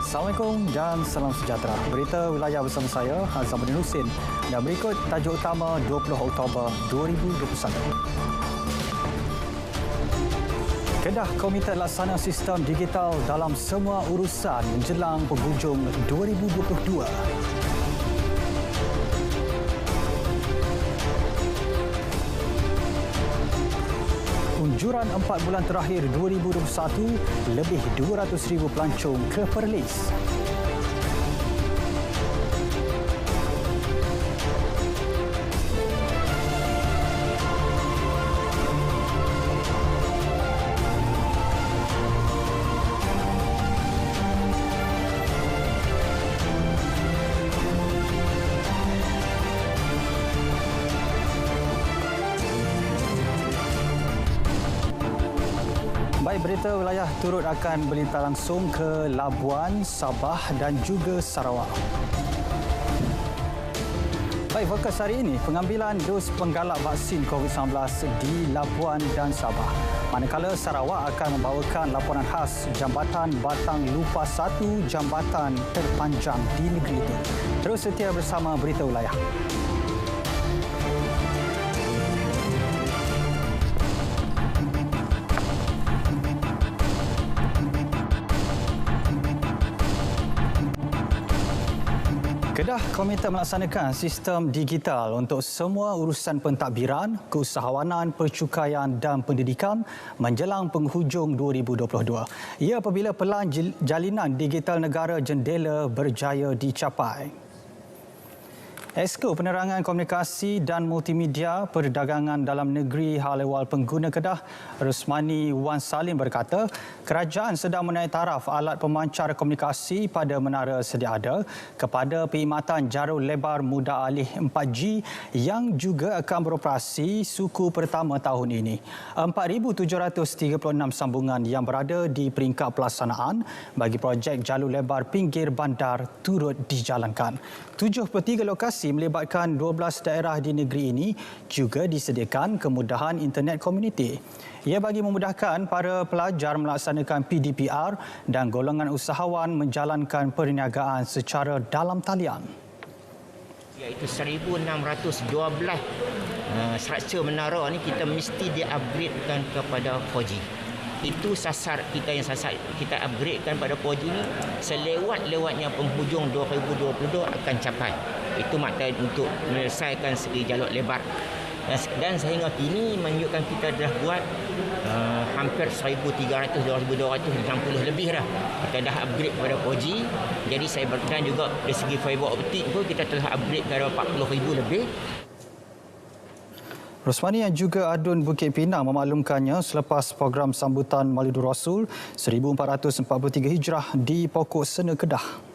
Assalamualaikum dan salam sejahtera. Berita wilayah bersama saya, Azamuddin Husin. Dan berikut tajuk utama 20 Oktober 2021. Kedah Komite Laksana Sistem Digital dalam semua urusan menjelang penghujung 2022. Unjuran 4 bulan terakhir 2021, lebih 200,000 pelancong ke Perlis. Baik, berita wilayah turut akan berlintas langsung ke Labuan, Sabah dan juga Sarawak. Baik, fokus hari ini pengambilan dos penggalak vaksin COVID-19 di Labuan dan Sabah. Manakala Sarawak akan membawakan laporan khas Jambatan Batang Lupa 1, jambatan terpanjang di negeri itu. Terus setia bersama berita wilayah. Kedah Komite melaksanakan sistem digital untuk semua urusan pentadbiran, keusahawanan, percukaian dan pendidikan menjelang penghujung 2022. Ia apabila pelan jalinan digital negara jendela berjaya dicapai. Esko Penerangan Komunikasi dan Multimedia Perdagangan Dalam Negeri Hal Ehwal Pengguna Kedah, Rusmani Wan Salim berkata, kerajaan sedang menaik taraf alat pemancar komunikasi pada menara sedia ada kepada perkhidmatan jarur lebar mudah alih 4G yang juga akan beroperasi suku pertama tahun ini. 4,736 sambungan yang berada di peringkat pelaksanaan bagi projek jalur lebar pinggir bandar turut dijalankan. 73 lokasi melibatkan 12 daerah di negeri ini juga disediakan kemudahan internet komuniti. Ia bagi memudahkan para pelajar melaksanakan PDPR dan golongan usahawan menjalankan perniagaan secara dalam talian. Iaitu 1,612 struktur menara ni kita mesti di-upgradekan kepada 4G. Itu sasar kita kita upgradekan pada 4G ni selewat-lewatnya penghujung 2022 akan capai. Itu makna untuk menyelesaikan segi jalur lebar. Dan sehingga kini menunjukkan kita dah buat hampir 1,300, 2,260 lebih dah. Kita dah upgrade kepada 4G. Jadi saya berkenan juga dari segi fiber optik pun kita telah upgrade kepada 40,000 lebih. Rosmani yang juga Adun Bukit Pinang memaklumkannya selepas program sambutan Maulidur Rasul 1443 Hijrah di Pokok Sena Kedah.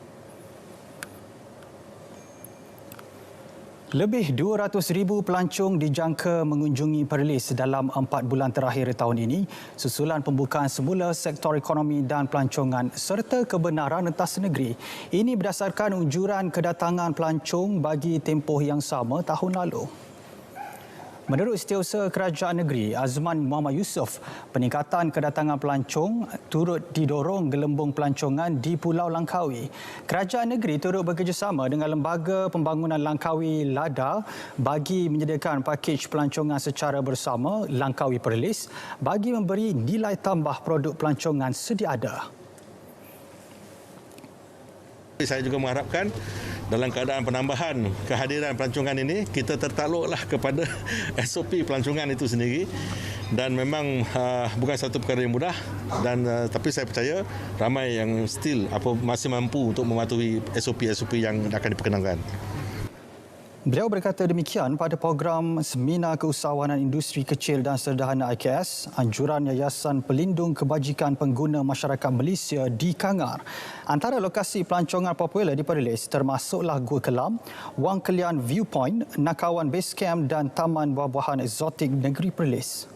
Lebih 200,000 pelancong dijangka mengunjungi Perlis dalam 4 bulan terakhir tahun ini susulan pembukaan semula sektor ekonomi dan pelancongan serta kebenaran entas negeri. Ini berdasarkan unjuran kedatangan pelancong bagi tempoh yang sama tahun lalu. Menurut Setiausaha Kerajaan Negeri Azman Muhammad Yusof, peningkatan kedatangan pelancong turut didorong gelembung pelancongan di Pulau Langkawi. Kerajaan Negeri turut bekerjasama dengan Lembaga Pembangunan Langkawi LADA bagi menyediakan pakej pelancongan secara bersama Langkawi Perlis bagi memberi nilai tambah produk pelancongan sedia ada. Saya juga mengharapkan dalam keadaan penambahan kehadiran pelancongan ini, kita tertakluklah kepada SOP pelancongan itu sendiri dan memang bukan satu perkara yang mudah dan tapi saya percaya ramai yang masih mampu untuk mematuhi SOP yang akan diperkenankan. Beliau berkata demikian pada program Seminar Keusahawanan Industri Kecil dan Sederhana IKS, anjuran Yayasan Pelindung Kebajikan Pengguna Masyarakat Malaysia di Kangar. Antara lokasi pelancongan popular di Perlis termasuklah Gua Kelam, Wang Kelian Viewpoint, Nakawan Base Camp dan Taman Buah-buahan Eksotik Negeri Perlis.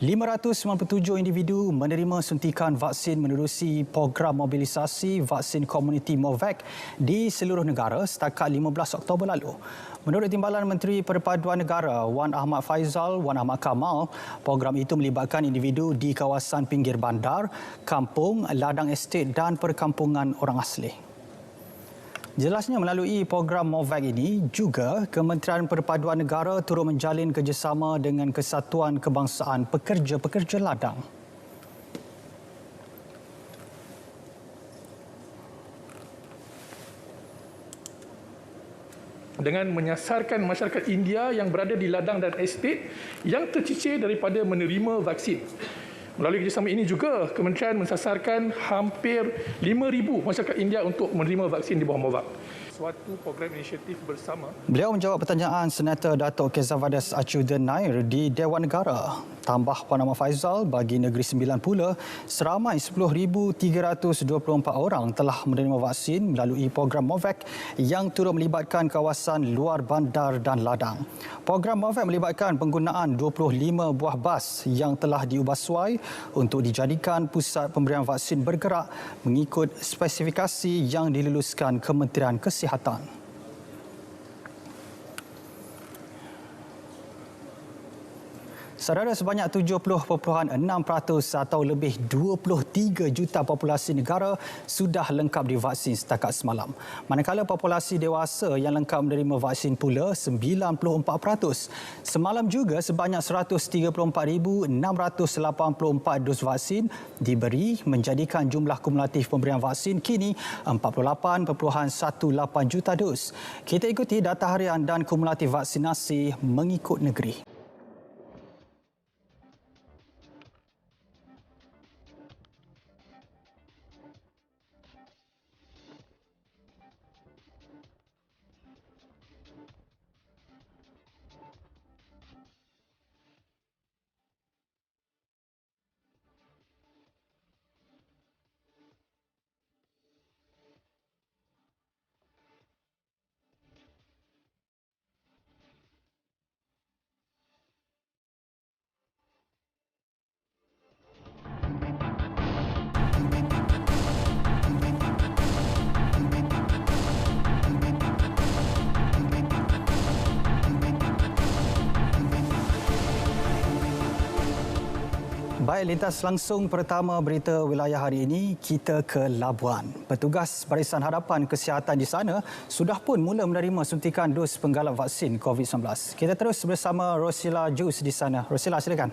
597 individu menerima suntikan vaksin menerusi program mobilisasi vaksin komuniti MOVAC di seluruh negara setakat 15 Oktober lalu. Menurut Timbalan Menteri Perpaduan Negara Wan Ahmad Faizal Wan Ahmad Kamal, program itu melibatkan individu di kawasan pinggir bandar, kampung, ladang estet dan perkampungan orang asli. Jelasnya melalui program MOVAC ini juga Kementerian Perpaduan Negara turut menjalin kerjasama dengan Kesatuan Kebangsaan Pekerja-Pekerja Ladang. Dengan menyasarkan masyarakat India yang berada di ladang dan estet yang tercicir daripada menerima vaksin. Melalui kerjasama ini juga, Kementerian mensasarkan hampir 5,000 masyarakat India untuk menerima vaksin di bawah MOVAC. Suatu program inisiatif bersama. Beliau menjawab pertanyaan Senator Datuk Kezavadas Achuddin Nair di Dewan Negara. Tambah Puan Ahmad Faizal, bagi Negeri Sembilan pula, seramai 10,324 orang telah menerima vaksin melalui program MOVAC yang turut melibatkan kawasan luar bandar dan ladang. Program MOVAC melibatkan penggunaan 25 buah bas yang telah diubah suai untuk dijadikan pusat pemberian vaksin bergerak mengikut spesifikasi yang diluluskan Kementerian Kesihatan. Saudara, sebanyak 70.6% atau lebih 23 juta populasi negara sudah lengkap divaksin setakat semalam. Manakala populasi dewasa yang lengkap menerima vaksin pula 94%. Semalam juga sebanyak 134,684 dos vaksin diberi, menjadikan jumlah kumulatif pemberian vaksin kini 48.18 juta dos. Kita ikuti data harian dan kumulatif vaksinasi mengikut negeri. Baik, lintas langsung pertama berita wilayah hari ini, kita ke Labuan. Petugas Barisan Hadapan Kesihatan di sana sudah pun mula menerima suntikan dos penggalak vaksin COVID-19. Kita terus bersama Rosila Jus di sana. Rosila, silakan.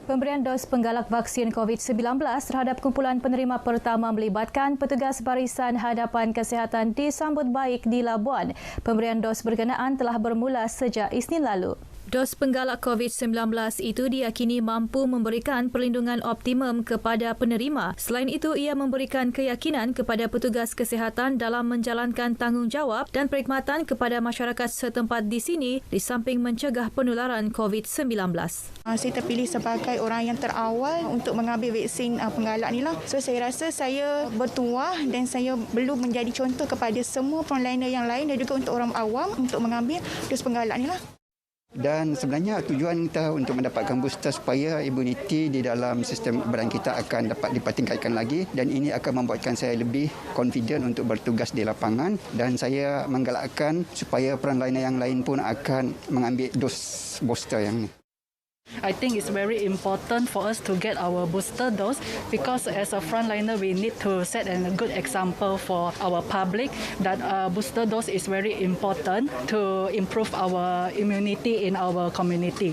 Pemberian dos penggalak vaksin COVID-19 terhadap kumpulan penerima pertama melibatkan petugas Barisan Hadapan Kesihatan disambut baik di Labuan. Pemberian dos berkenaan telah bermula sejak Isnin lalu. Dos penggalak COVID-19 itu diyakini mampu memberikan perlindungan optimum kepada penerima. Selain itu, ia memberikan keyakinan kepada petugas kesihatan dalam menjalankan tanggungjawab dan perkhidmatan kepada masyarakat setempat di sini di samping mencegah penularan COVID-19. Saya terpilih sebagai orang yang terawal untuk mengambil vaksin penggalak ni lah. So saya rasa saya bertuah dan saya belum menjadi contoh kepada semua frontliner yang lain dan juga untuk orang awam untuk mengambil dos penggalak ni lah. Dan sebenarnya tujuan kita untuk mendapatkan booster supaya imuniti di dalam sistem badan kita akan dapat dipertingkatkan lagi, dan ini akan membuatkan saya lebih confident untuk bertugas di lapangan, dan saya menggalakkan supaya frontliner yang lain pun akan mengambil dos booster yang ni. I think it's very important for us to get our booster dose because as a frontliner we need to set a good example for our public that booster dose is very important to improve our immunity in our community.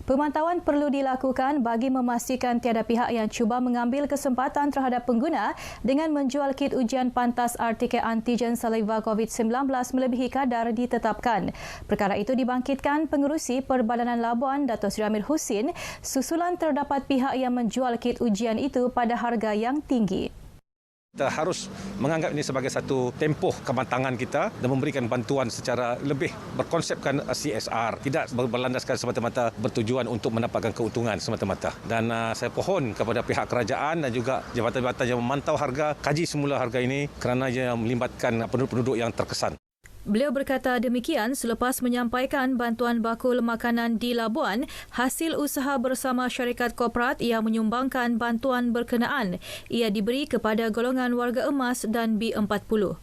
Pemantauan perlu dilakukan bagi memastikan tiada pihak yang cuba mengambil kesempatan terhadap pengguna dengan menjual kit ujian pantas RT-PCR antigen saliva COVID-19 melebihi kadar ditetapkan. Perkara itu dibangkitkan Pengerusi Perbadanan Labuan, Dato' Seri Amir Husin, susulan terdapat pihak yang menjual kit ujian itu pada harga yang tinggi. Kita harus menganggap ini sebagai satu tempoh kematangan kita dan memberikan bantuan secara lebih berkonsepkan CSR, tidak berlandaskan semata-mata bertujuan untuk mendapatkan keuntungan semata-mata. Dan saya pohon kepada pihak kerajaan dan juga jabatan-jabatan yang memantau harga, kaji semula harga ini kerana ia melibatkan penduduk-penduduk yang terkesan. Beliau berkata demikian selepas menyampaikan bantuan bakul makanan di Labuan hasil usaha bersama syarikat korporat yang menyumbangkan bantuan berkenaan. Ia diberi kepada golongan warga emas dan B40.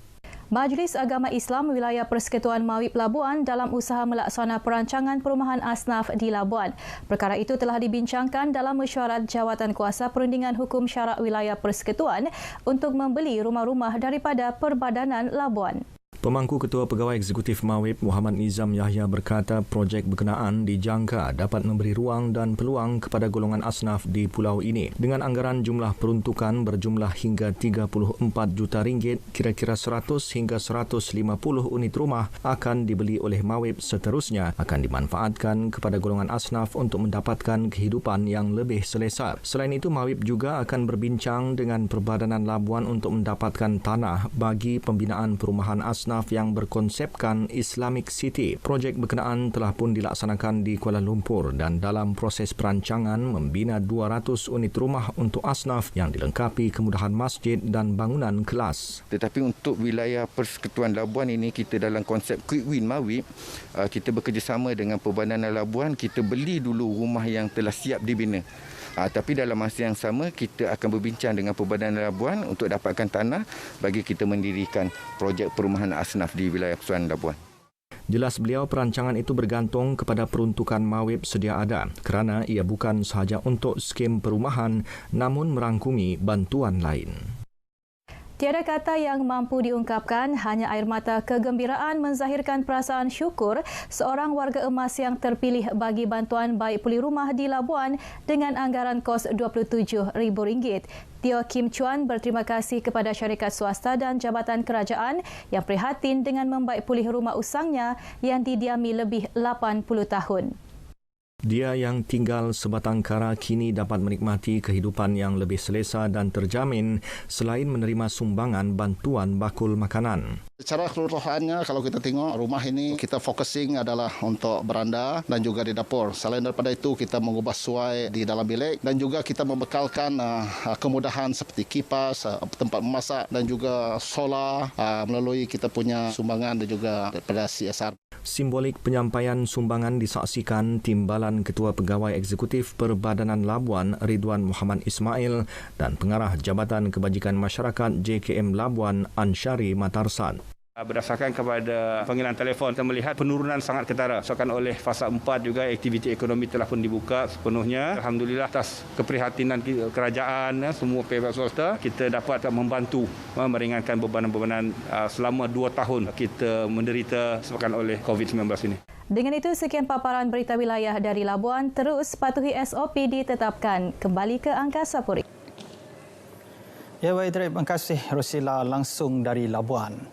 Majlis Agama Islam Wilayah Persekutuan Mawib Labuan dalam usaha melaksana perancangan perumahan asnaf di Labuan. Perkara itu telah dibincangkan dalam mesyuarat Jawatankuasa Perundingan Hukum Syarak Wilayah Persekutuan untuk membeli rumah-rumah daripada Perbadanan Labuan. Pemangku Ketua Pegawai Eksekutif Mawib Muhammad Nizam Yahya berkata projek berkenaan dijangka dapat memberi ruang dan peluang kepada golongan asnaf di pulau ini. Dengan anggaran jumlah peruntukan berjumlah hingga 34 juta ringgit, kira-kira 100 hingga 150 unit rumah akan dibeli oleh Mawib seterusnya akan dimanfaatkan kepada golongan asnaf untuk mendapatkan kehidupan yang lebih selesa. Selain itu, Mawib juga akan berbincang dengan Perbadanan Labuan untuk mendapatkan tanah bagi pembinaan perumahan asnaf yang berkonsepkan Islamic City. Projek berkenaan telah pun dilaksanakan di Kuala Lumpur dan dalam proses perancangan membina 200 unit rumah untuk asnaf yang dilengkapi kemudahan masjid dan bangunan kelas. Tetapi untuk wilayah Persekutuan Labuan ini, kita dalam konsep Quick Win Mawib, kita bekerjasama dengan Perbadanan Labuan, kita beli dulu rumah yang telah siap dibina. Tapi dalam masa yang sama, kita akan berbincang dengan Perbadanan Labuan untuk dapatkan tanah bagi kita mendirikan projek perumahan asnaf di wilayah Persekutuan Labuan. Jelas beliau perancangan itu bergantung kepada peruntukan Mawib sedia ada kerana ia bukan sahaja untuk skim perumahan namun merangkumi bantuan lain. Tiada kata yang mampu diungkapkan, hanya air mata kegembiraan menzahirkan perasaan syukur seorang warga emas yang terpilih bagi bantuan baik pulih rumah di Labuan dengan anggaran kos RM27,000. Teo Kim Chuan berterima kasih kepada syarikat swasta dan jabatan kerajaan yang prihatin dengan membaik pulih rumah usangnya yang didiami lebih 80 tahun. Dia yang tinggal sebatang kara kini dapat menikmati kehidupan yang lebih selesa dan terjamin selain menerima sumbangan bantuan bakul makanan. Secara keseluruhannya, kalau kita tengok rumah ini, kita focusing adalah untuk beranda dan juga di dapur. Selain daripada itu, kita mengubah suai di dalam bilik dan juga kita membekalkan kemudahan seperti kipas, tempat memasak dan juga solar melalui kita punya sumbangan dan juga daripada CSR. Simbolik penyampaian sumbangan disaksikan Timbalan Ketua Pegawai Eksekutif Perbadanan Labuan Ridwan Muhammad Ismail dan Pengarah Jabatan Kebajikan Masyarakat JKM Labuan Ansyari Matarsan. Berdasarkan kepada panggilan telefon, kita melihat penurunan sangat ketara. Disebabkan oleh fasa 4 juga aktiviti ekonomi telah pun dibuka sepenuhnya. Alhamdulillah atas keprihatinan kerajaan, semua pihak swasta, kita dapat membantu meringankan bebanan-bebanan selama 2 tahun kita menderita disebabkan oleh COVID-19 ini. Dengan itu, sekian paparan berita wilayah dari Labuan. Terus patuhi SOP ditetapkan. Kembali ke Angkasa Puri. Ya, baik, terima kasih Rosila langsung dari Labuan.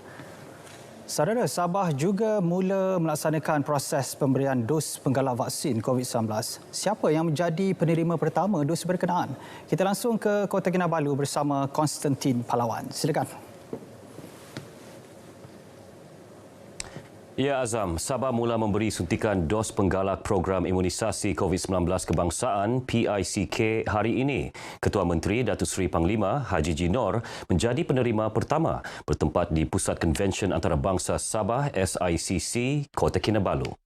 Saudara, Sabah juga mula melaksanakan proses pemberian dos penggalak vaksin COVID-19. Siapa yang menjadi penerima pertama dos berkenaan? Kita langsung ke Kota Kinabalu bersama Konstantin Palawan. Silakan. Ya Azam, Sabah mula memberi suntikan dos penggalak program imunisasi COVID-19 kebangsaan PICK hari ini. Ketua Menteri Datuk Seri Panglima Haji Jinor menjadi penerima pertama bertempat di Pusat Konvensyen Antarabangsa Sabah SICC Kota Kinabalu.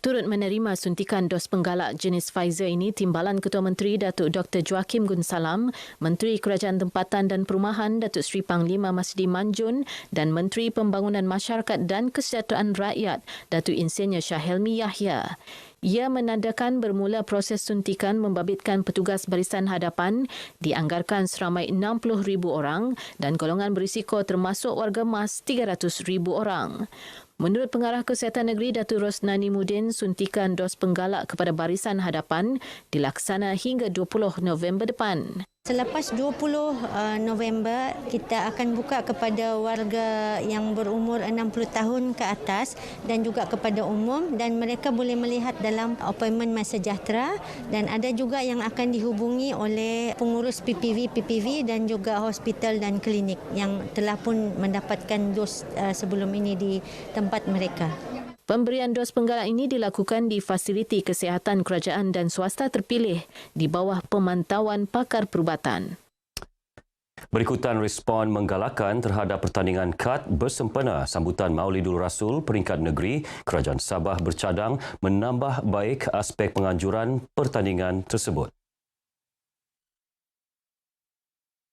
Turut menerima suntikan dos penggalak jenis Pfizer ini, Timbalan Ketua Menteri Datuk Dr. Joachim Gunsalam, Menteri Kerajaan Tempatan dan Perumahan Datuk Seri Panglima Masdi Manjun dan Menteri Pembangunan Masyarakat dan Kesejahteraan Rakyat Datuk Insinyur Shah Helmi Yahya. Ia menandakan bermula proses suntikan membabitkan petugas barisan hadapan dianggarkan seramai 60,000 orang dan golongan berisiko termasuk warga emas 300,000 orang. Menurut Pengarah Kesihatan Negeri Datuk Rosnani Mudin, suntikan dos penggalak kepada barisan hadapan dilaksana hingga 20 November depan. Selepas 20 November, kita akan buka kepada warga yang berumur 60 tahun ke atas dan juga kepada umum, dan mereka boleh melihat dalam appointment MySejahtera, dan ada juga yang akan dihubungi oleh pengurus PPV dan juga hospital dan klinik yang telah pun mendapatkan dos sebelum ini di tempat mereka. Pemberian dos penggalak ini dilakukan di fasiliti kesihatan kerajaan dan swasta terpilih di bawah pemantauan pakar perubatan. Berikutan respon menggalakkan terhadap pertandingan kad bersempena sambutan Maulidul Rasul peringkat negeri, Kerajaan Sabah bercadang menambah baik aspek penganjuran pertandingan tersebut.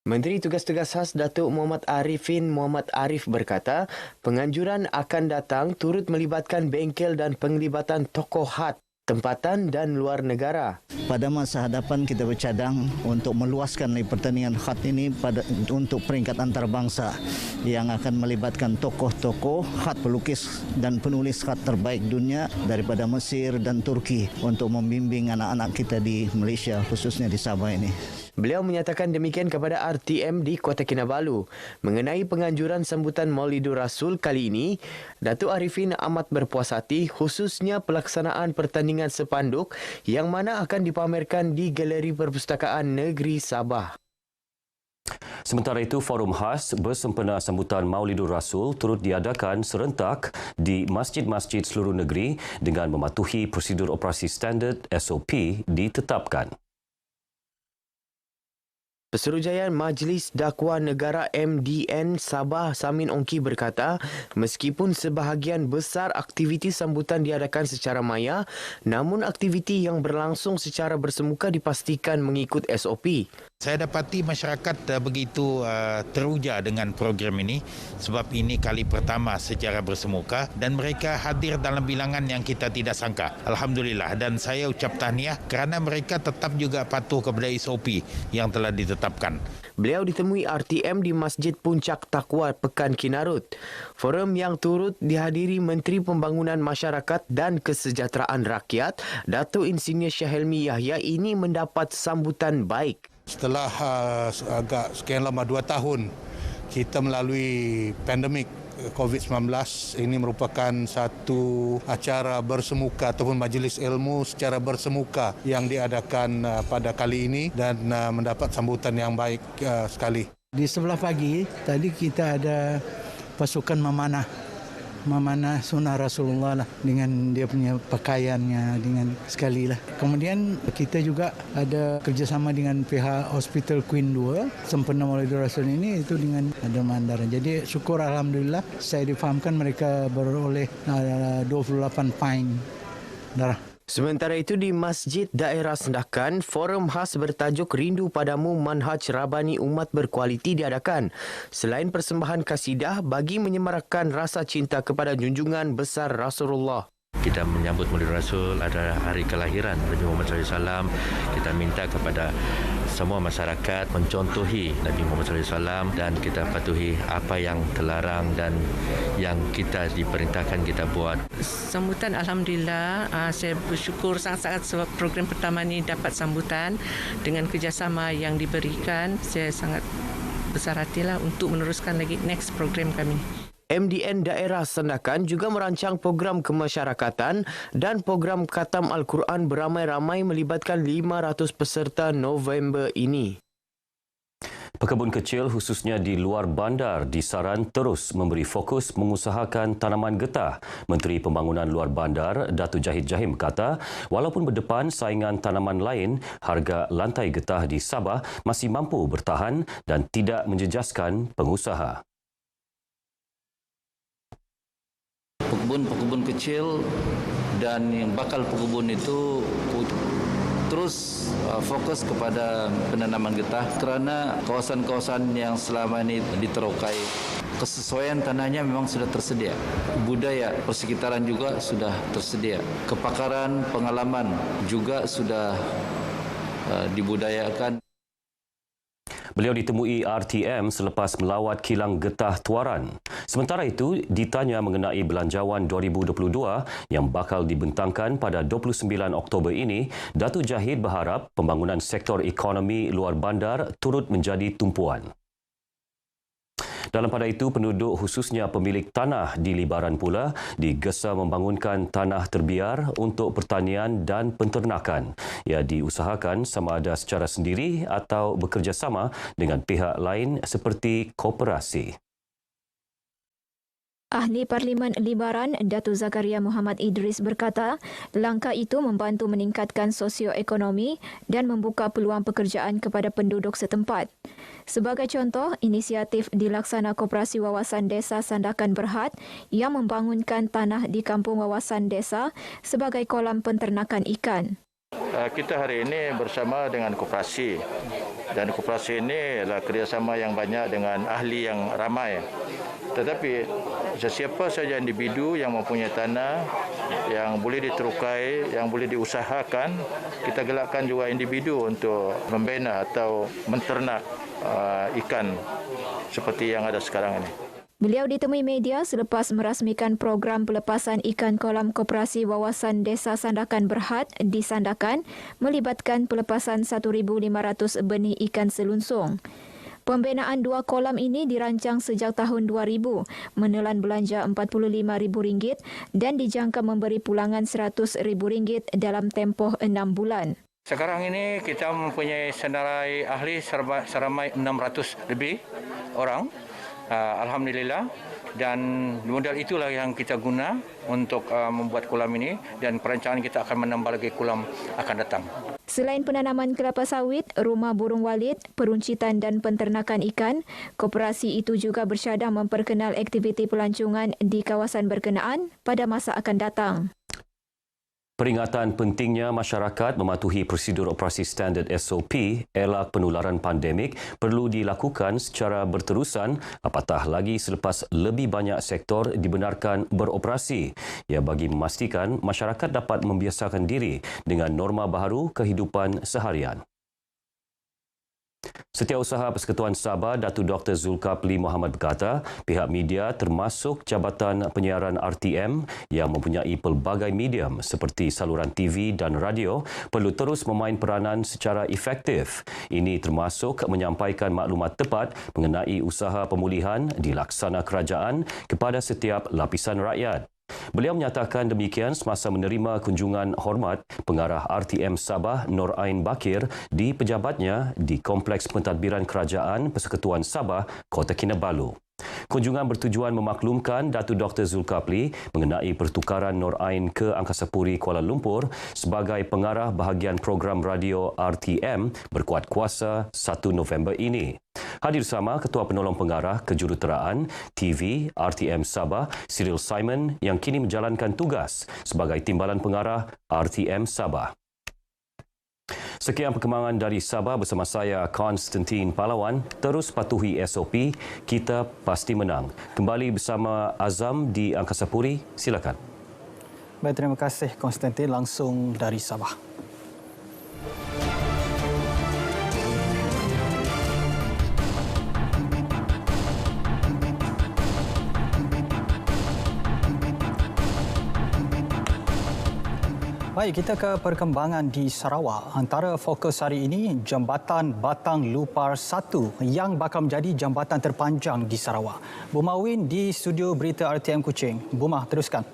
Menteri Tugas-Tugas Khas Datuk Muhammad Arifin Muhammad Arif berkata, penganjuran akan datang turut melibatkan bengkel dan penglibatan tokoh had tempatan dan luar negara. Pada masa hadapan kita bercadang untuk meluaskan pertandingan khat ini untuk peringkat antarabangsa yang akan melibatkan tokoh-tokoh khat, pelukis dan penulis khat terbaik dunia daripada Mesir dan Turki untuk membimbing anak-anak kita di Malaysia, khususnya di Sabah ini. Beliau menyatakan demikian kepada RTM di Kota Kinabalu. Mengenai penganjuran sambutan Maulidul Rasul kali ini, Datuk Arifin amat berpuas hati khususnya pelaksanaan pertandingan sepanduk yang mana akan dipamerkan di Galeri Perpustakaan Negeri Sabah. Sementara itu, forum khas bersempena sambutan Maulidul Rasul turut diadakan serentak di masjid-masjid seluruh negeri dengan mematuhi prosedur operasi standard SOP ditetapkan. Pesuruhjaya Majlis Dakwah Negara MDN Sabah Samin Ongki berkata, meskipun sebahagian besar aktiviti sambutan diadakan secara maya, namun aktiviti yang berlangsung secara bersemuka dipastikan mengikut SOP. Saya dapati masyarakat begitu teruja dengan program ini sebab ini kali pertama secara bersemuka dan mereka hadir dalam bilangan yang kita tidak sangka. Alhamdulillah, dan saya ucap tahniah kerana mereka tetap juga patuh kepada SOP yang telah ditetapkan. Beliau ditemui RTM di Masjid Puncak Taqwa Pekan Kinarut. Forum yang turut dihadiri Menteri Pembangunan Masyarakat dan Kesejahteraan Rakyat, Datuk Insinyur Syahelmi Yahya ini mendapat sambutan baik. Setelah agak sekian lama 2 tahun kita melalui pandemik COVID-19, ini merupakan satu acara bersemuka ataupun majlis ilmu secara bersemuka yang diadakan pada kali ini dan mendapat sambutan yang baik sekali. Di sebelah pagi tadi kita ada pasukan memanah sunnah Rasulullah lah, dengan dia punya pakaiannya dengan sekali lah. Kemudian kita juga ada kerjasama dengan pihak Hospital Queen 2 sempena Maulidul Rasul ini itu dengan demam darah. Jadi syukur alhamdulillah saya difahamkan mereka beroleh 28 pint darah. Sementara itu di Masjid Daerah Sendakan, forum khas bertajuk Rindu Padamu Manhaj Rabani Umat Berkualiti diadakan. Selain persembahan kasidah bagi menyemarakkan rasa cinta kepada junjungan besar Rasulullah. Kita menyambut Maulid Rasul, ada hari kelahiran Nabi Muhammad SAW. Kita minta kepada semua masyarakat mencontohi Nabi Muhammad SAW dan kita patuhi apa yang terlarang dan yang kita diperintahkan kita buat. Sambutan alhamdulillah, saya bersyukur sangat-sangat sebab program pertama ini dapat sambutan dengan kerjasama yang diberikan. Saya sangat besar hatilah untuk meneruskan lagi next program kami. MDN Daerah Sendakan juga merancang program kemasyarakatan dan program khatam Al-Quran beramai-ramai melibatkan 500 peserta November ini. Pekebun kecil khususnya di luar bandar disaran terus memberi fokus mengusahakan tanaman getah. Menteri Pembangunan Luar Bandar, Datuk Jahid Jahim kata, walaupun berdepan saingan tanaman lain, harga lantai getah di Sabah masih mampu bertahan dan tidak menjejaskan pengusaha. Pekebun kecil dan yang bakal pekebun itu terus fokus kepada penanaman getah kerana kawasan-kawasan yang selama ini diterokai kesesuaian tanahnya memang sudah tersedia. Budaya persekitaran juga sudah tersedia. Kepakaran, pengalaman juga sudah dibudayakan. Beliau ditemui RTM selepas melawat kilang getah Tuaran. Sementara itu, ditanya mengenai belanjawan 2022 yang bakal dibentangkan pada 29 Oktober ini, Datuk Jahid berharap pembangunan sektor ekonomi luar bandar turut menjadi tumpuan. Dalam pada itu, penduduk khususnya pemilik tanah di Libaran pula digesa membangunkan tanah terbiar untuk pertanian dan penternakan. Ia diusahakan sama ada secara sendiri atau bekerjasama dengan pihak lain seperti koperasi. Ahli Parlimen Libaran Datuk Zakaria Muhammad Idris berkata, langkah itu membantu meningkatkan sosioekonomi dan membuka peluang pekerjaan kepada penduduk setempat. Sebagai contoh, inisiatif dilaksana Koperasi Wawasan Desa Sandakan Berhad yang membangunkan tanah di kampung Wawasan Desa sebagai kolam penternakan ikan. Kita hari ini bersama dengan koperasi dan koperasi ini adalah kerjasama yang banyak dengan ahli yang ramai. Tetapi sesiapa saja individu yang mempunyai tanah yang boleh diterukai, yang boleh diusahakan, kita galakkan juga individu untuk membina atau menternak ikan seperti yang ada sekarang ini. Beliau ditemui media selepas merasmikan program pelepasan ikan kolam Koperasi Wawasan Desa Sandakan Berhad di Sandakan melibatkan pelepasan 1,500 benih ikan selunsung. Pembinaan 2 kolam ini dirancang sejak tahun 2000, menelan belanja RM45,000 dan dijangka memberi pulangan RM100,000 dalam tempoh 6 bulan. Sekarang ini kita mempunyai senarai ahli seramai 600 lebih orang. Alhamdulillah, dan modal itulah yang kita guna untuk membuat kolam ini dan perancangan kita akan menambah lagi kolam akan datang. Selain penanaman kelapa sawit, rumah burung walit, peruncitan dan penternakan ikan, koperasi itu juga bersyada memperkenal aktiviti pelancongan di kawasan berkenaan pada masa akan datang. Peringatan pentingnya masyarakat mematuhi prosedur operasi standard SOP elak penularan pandemik perlu dilakukan secara berterusan apatah lagi selepas lebih banyak sektor dibenarkan beroperasi. Ia bagi memastikan masyarakat dapat membiasakan diri dengan norma baharu kehidupan seharian. Setiausaha Persekutuan Sabah, Datuk Dr. Zulkifli Mohamad berkata, pihak media termasuk Jabatan Penyiaran RTM yang mempunyai pelbagai medium seperti saluran TV dan radio perlu terus memain peranan secara efektif. Ini termasuk menyampaikan maklumat tepat mengenai usaha pemulihan dilaksana kerajaan kepada setiap lapisan rakyat. Beliau menyatakan demikian semasa menerima kunjungan hormat pengarah RTM Sabah Nur Ain Bakir di pejabatnya di Kompleks Pentadbiran Kerajaan Persekutuan Sabah, Kota Kinabalu. Kunjungan bertujuan memaklumkan Datuk Dr. Zulkifli mengenai pertukaran Nur Ain ke Angkasa Puri Kuala Lumpur sebagai pengarah bahagian program radio RTM berkuat kuasa 1 November ini. Hadir sama Ketua Penolong Pengarah Kejuruteraan TV RTM Sabah, Cyril Simon yang kini menjalankan tugas sebagai Timbalan Pengarah RTM Sabah. Sekian perkembangan dari Sabah bersama saya, Konstantin Palawan. Terus patuhi SOP, kita pasti menang. Kembali bersama Azam di Angkasa Puri, silakan. Baik, terima kasih Konstantin langsung dari Sabah. Baik, kita ke perkembangan di Sarawak. Antara fokus hari ini, Jambatan Batang Lupar 1 yang bakal menjadi jambatan terpanjang di Sarawak. Buma Win di studio berita RTM Kuching. Buma, teruskan.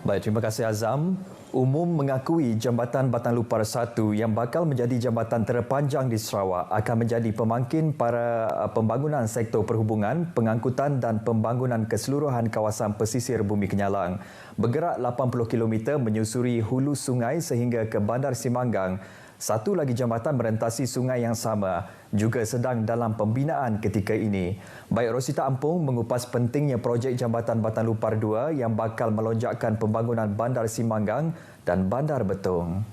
Baik, terima kasih Azam. Umum mengakui Jambatan Batang Lupar 1 yang bakal menjadi jambatan terpanjang di Sarawak akan menjadi pemangkin para pembangunan sektor perhubungan, pengangkutan dan pembangunan keseluruhan kawasan pesisir Bumi Kenyalang. Bergerak 80 km menyusuri hulu sungai sehingga ke Bandar Simanggang. Satu lagi jambatan merentasi sungai yang sama juga sedang dalam pembinaan ketika ini. Baik Rosita Ampung mengupas pentingnya projek Jambatan Batang Lupar 2 yang bakal melonjakkan pembangunan Bandar Simanggang dan Bandar Betong.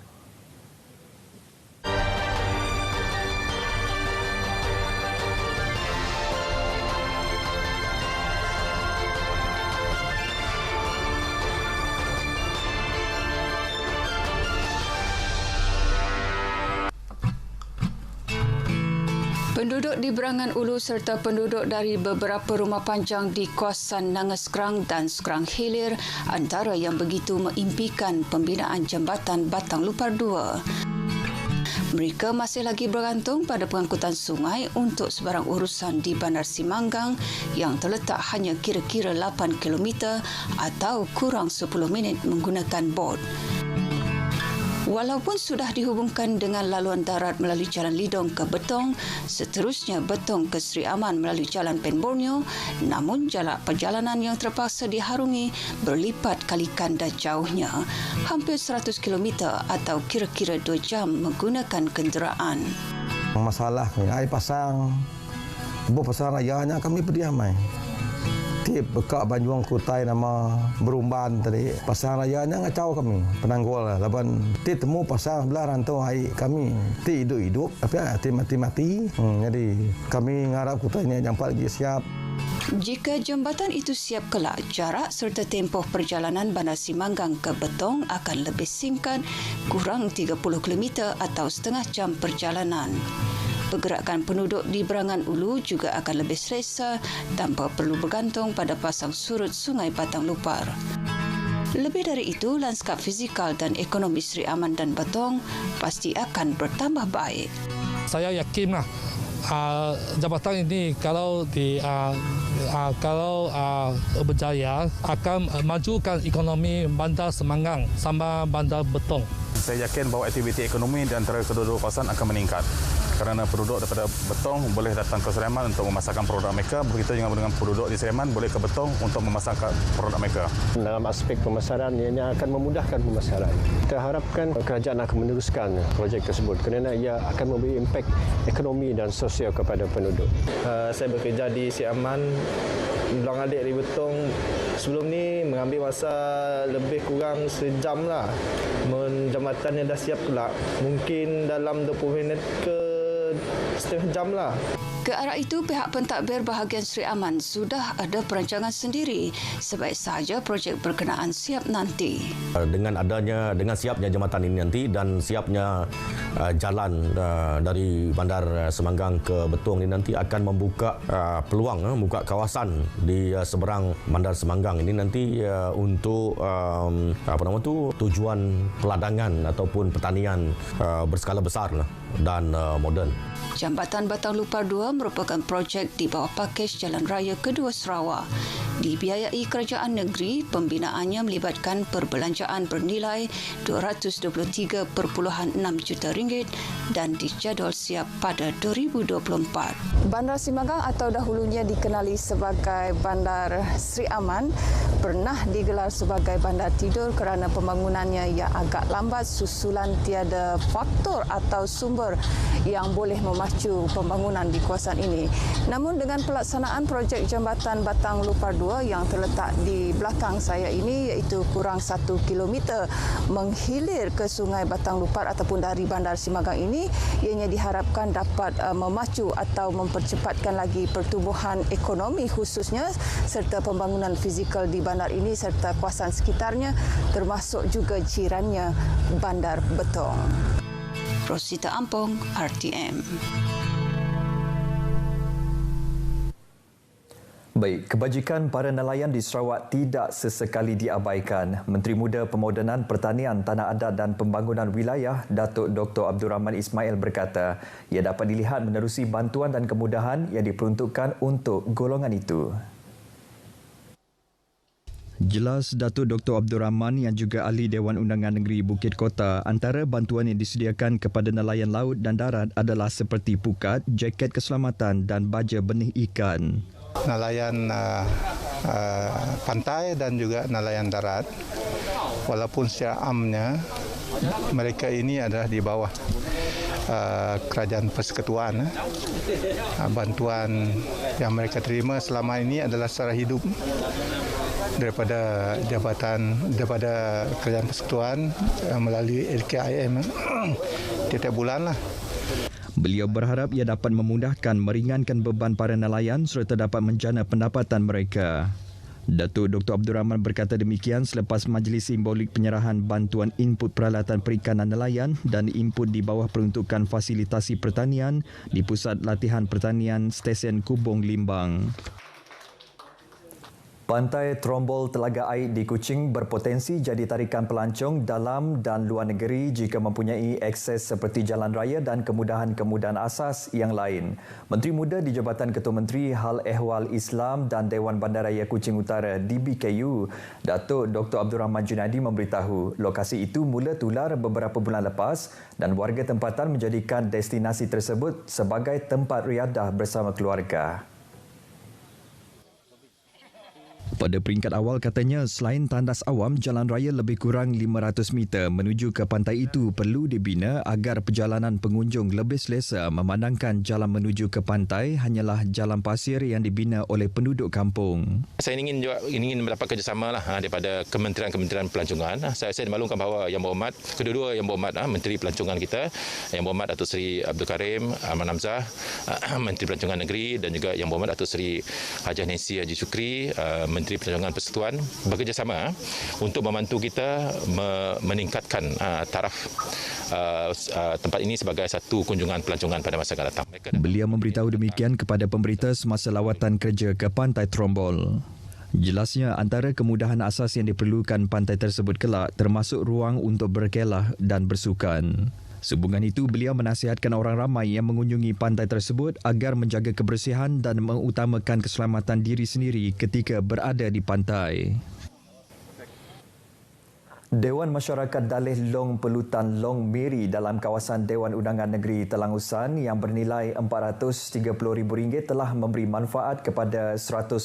Penduduk di Berangan Ulu serta penduduk dari beberapa rumah panjang di kawasan Nangaskrang dan Skrang Hilir antara yang begitu mengimpikan pembinaan Jambatan Batang Lupar 2. Mereka masih lagi bergantung pada pengangkutan sungai untuk sebarang urusan di Bandar Simanggang yang terletak hanya kira-kira 8 km atau kurang 10 minit menggunakan bot. Walaupun sudah dihubungkan dengan laluan darat melalui Jalan Lidong ke Betong, seterusnya Betong ke Seri Aman melalui Jalan Pen Borneo, namun jarak perjalanan yang terpaksa diharungi berlipat kali ganda jauhnya, hampir 100 km atau kira-kira 2 jam menggunakan kenderaan. Masalah air pasang, pasang rayanya kami berdiamai. Tip bekak Banjuang Kutai nama Berumban tadi. Pasang rayanya ngacau kami. Penanggul lah. Laban tip temu pasang belah rantau air kami. Tip hidup-hidup tapi tip mati-mati. Jadi kami ngarap Kutainya jampat lagi siap. Jika jambatan itu siap kelak, jarak serta tempoh perjalanan Bandar Simanggang ke Betong akan lebih singkat, kurang 30 km atau setengah jam perjalanan. Pergerakan penduduk di Berangan Ulu juga akan lebih selesa tanpa perlu bergantung pada pasang surut Sungai Batang Lupar. Lebih dari itu, lanskap fizikal dan ekonomi Seri Aman dan Betong pasti akan bertambah baik. Saya yakinlah jabatan ini kalau berjaya akan majukan ekonomi Bandar Semanggang sama Bandar Betong. Saya yakin bahawa aktiviti ekonomi di antara kedua-dua kawasan akan meningkat. Kerana penduduk daripada Betong boleh datang ke Seri Aman untuk memasarkan produk mereka, begitu juga dengan penduduk di Seri Aman boleh ke Betong untuk memasarkan produk mereka. Dalam aspek pemasaran, ianya akan memudahkan pemasaran. Kita harapkan kerajaan akan meneruskan projek tersebut kerana ia akan memberi impak ekonomi dan sosial kepada penduduk. Saya bekerja di Seri Aman, Belang Adik di Betong. Sebelum ni mengambil masa lebih kurang sejam lah. Jambatannya dah siap kelak. Mungkin dalam 20 minit ke setengah jam lah. Ke arah itu, pihak pentadbir bahagian Seri Aman sudah ada perancangan sendiri. Sebaik sahaja projek berkenaan siap nanti. Dengan siapnya jambatan ini nanti dan siapnya jalan dari Bandar Semanggang ke Betong ini nanti akan membuka peluang, membuka kawasan di seberang Bandar Semanggang ini nanti untuk tujuan peladangan ataupun pertanian berskala besar dan moden. Jambatan Batang Lupar 2 merupakan projek di bawah pakej Jalan Raya Kedua Sarawak. Dibiayai kerajaan negeri, pembinaannya melibatkan perbelanjaan bernilai RM223.6 juta dan dijadual siap pada 2024. Bandar Simanggang atau dahulunya dikenali sebagai Bandar Seri Aman pernah digelar sebagai bandar tidur kerana pembangunannya yang agak lambat susulan tiada faktor atau sumber yang boleh memacu pembangunan di kawasan ini. Namun dengan pelaksanaan projek Jambatan Batang Lupar 2 yang terletak di belakang saya ini, iaitu kurang 1 km menghilir ke Sungai Batang Lupar ataupun dari Bandar Simanggang ini, ianya diharapkan dapat memacu atau mempercepatkan lagi pertumbuhan ekonomi khususnya serta pembangunan fizikal di bandar ini serta kawasan sekitarnya termasuk juga jirannya Bandar Betong. Rosita Ampong, RTM. Baik, kebajikan para nelayan di Sarawak tidak sesekali diabaikan. Menteri Muda Pemodenan Pertanian, Tanah Adat dan Pembangunan Wilayah, Datuk Dr. Abdul Rahman Ismail berkata, ia dapat dilihat menerusi bantuan dan kemudahan yang diperuntukkan untuk golongan itu. Jelas Datuk Dr. Abdul Rahman yang juga ahli Dewan Undangan Negeri Bukit Kota, antara bantuan yang disediakan kepada nelayan laut dan darat adalah seperti pukat, jaket keselamatan dan baja benih ikan. Nelayan pantai dan juga nelayan darat, walaupun secara amnya mereka ini adalah di bawah kerajaan persekutuan. Bantuan yang mereka terima selama ini adalah secara hidup daripada kerajaan persekutuan melalui LKIM tiap bulan lah. Beliau berharap ia dapat memudahkan meringankan beban para nelayan serta dapat menjana pendapatan mereka. Datuk Dr. Abdul Rahman berkata demikian selepas majlis simbolik penyerahan bantuan input peralatan perikanan nelayan dan input di bawah peruntukan fasilitasi pertanian di Pusat Latihan Pertanian Stesen Kubong Limbang. Pantai Trombol Telaga Air di Kuching berpotensi jadi tarikan pelancong dalam dan luar negeri jika mempunyai akses seperti jalan raya dan kemudahan-kemudahan asas yang lain. Menteri Muda di Jabatan Ketua Menteri Hal Ehwal Islam dan Dewan Bandaraya Kuching Utara DBKU, Datuk Dr. Abdul Rahman Junaidi memberitahu lokasi itu mula tular beberapa bulan lepas dan warga tempatan menjadikan destinasi tersebut sebagai tempat riadah bersama keluarga. Pada peringkat awal katanya, selain tandas awam, jalan raya lebih kurang 500 meter menuju ke pantai itu perlu dibina agar perjalanan pengunjung lebih selesa memandangkan jalan menuju ke pantai hanyalah jalan pasir yang dibina oleh penduduk kampung. Saya ingin mendapat kerjasama daripada kementerian-kementerian pelancongan. Saya dimaklumkan bahawa Yang Berhormat, kedua-dua Yang Berhormat, Menteri Pelancongan kita, Yang Berhormat Datuk Seri Abdul Karim Aman Hamzah, Menteri Pelancongan Negeri, dan juga Yang Berhormat Datuk Seri Hajah Nancy Haji Sukri, Menteri Pelancongan Persekutuan, bekerjasama untuk membantu kita meningkatkan taraf tempat ini sebagai satu kunjungan pelancongan pada masa akan datang. Beliau memberitahu demikian kepada pemberita semasa lawatan kerja ke Pantai Trombol. Jelasnya antara kemudahan asas yang diperlukan pantai tersebut kelak termasuk ruang untuk berkelah dan bersukan. Sehubungan itu, beliau menasihatkan orang ramai yang mengunjungi pantai tersebut agar menjaga kebersihan dan mengutamakan keselamatan diri sendiri ketika berada di pantai. Dewan Masyarakat Dalih Long Pelutan Long Miri dalam kawasan Dewan Undangan Negeri Telangusan yang bernilai RM430,000 telah memberi manfaat kepada 150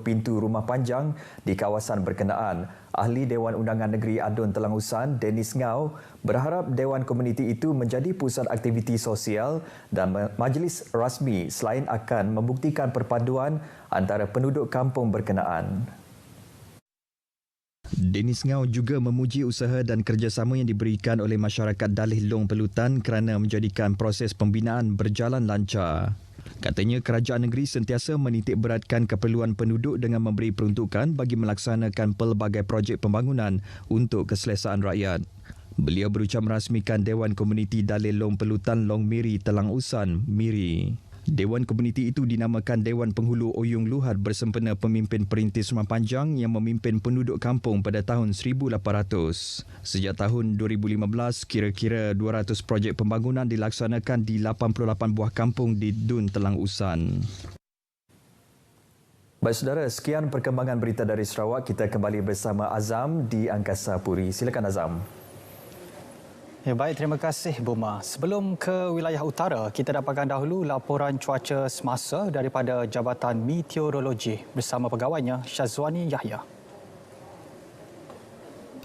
pintu rumah panjang di kawasan berkenaan. Ahli Dewan Undangan Negeri Adun Telangusan, Dennis Ngau, berharap Dewan Komuniti itu menjadi pusat aktiviti sosial dan majlis rasmi selain akan membuktikan perpaduan antara penduduk kampung berkenaan. Dennis Ngau juga memuji usaha dan kerjasama yang diberikan oleh masyarakat Dalih Long Pelutan kerana menjadikan proses pembinaan berjalan lancar. Katanya kerajaan negeri sentiasa menitik beratkan keperluan penduduk dengan memberi peruntukan bagi melaksanakan pelbagai projek pembangunan untuk keselesaan rakyat. Beliau berucap merasmikan Dewan Komuniti Dalih Long Pelutan Long Miri Telangusan Miri. Dewan Komuniti itu dinamakan Dewan Penghulu Oyong Luhad bersempena pemimpin perintis rumah panjang yang memimpin penduduk kampung pada tahun 1800. Sejak tahun 2015, kira-kira 200 projek pembangunan dilaksanakan di 88 buah kampung di Dun Telangusan. Baik saudara, sekian perkembangan berita dari Sarawak. Kita kembali bersama Azam di Angkasa Puri. Silakan Azam. Ya, baik, terima kasih Buma. Sebelum ke wilayah utara, kita dapatkan dahulu laporan cuaca semasa daripada Jabatan Meteorologi bersama pegawainya Syazwani Yahya.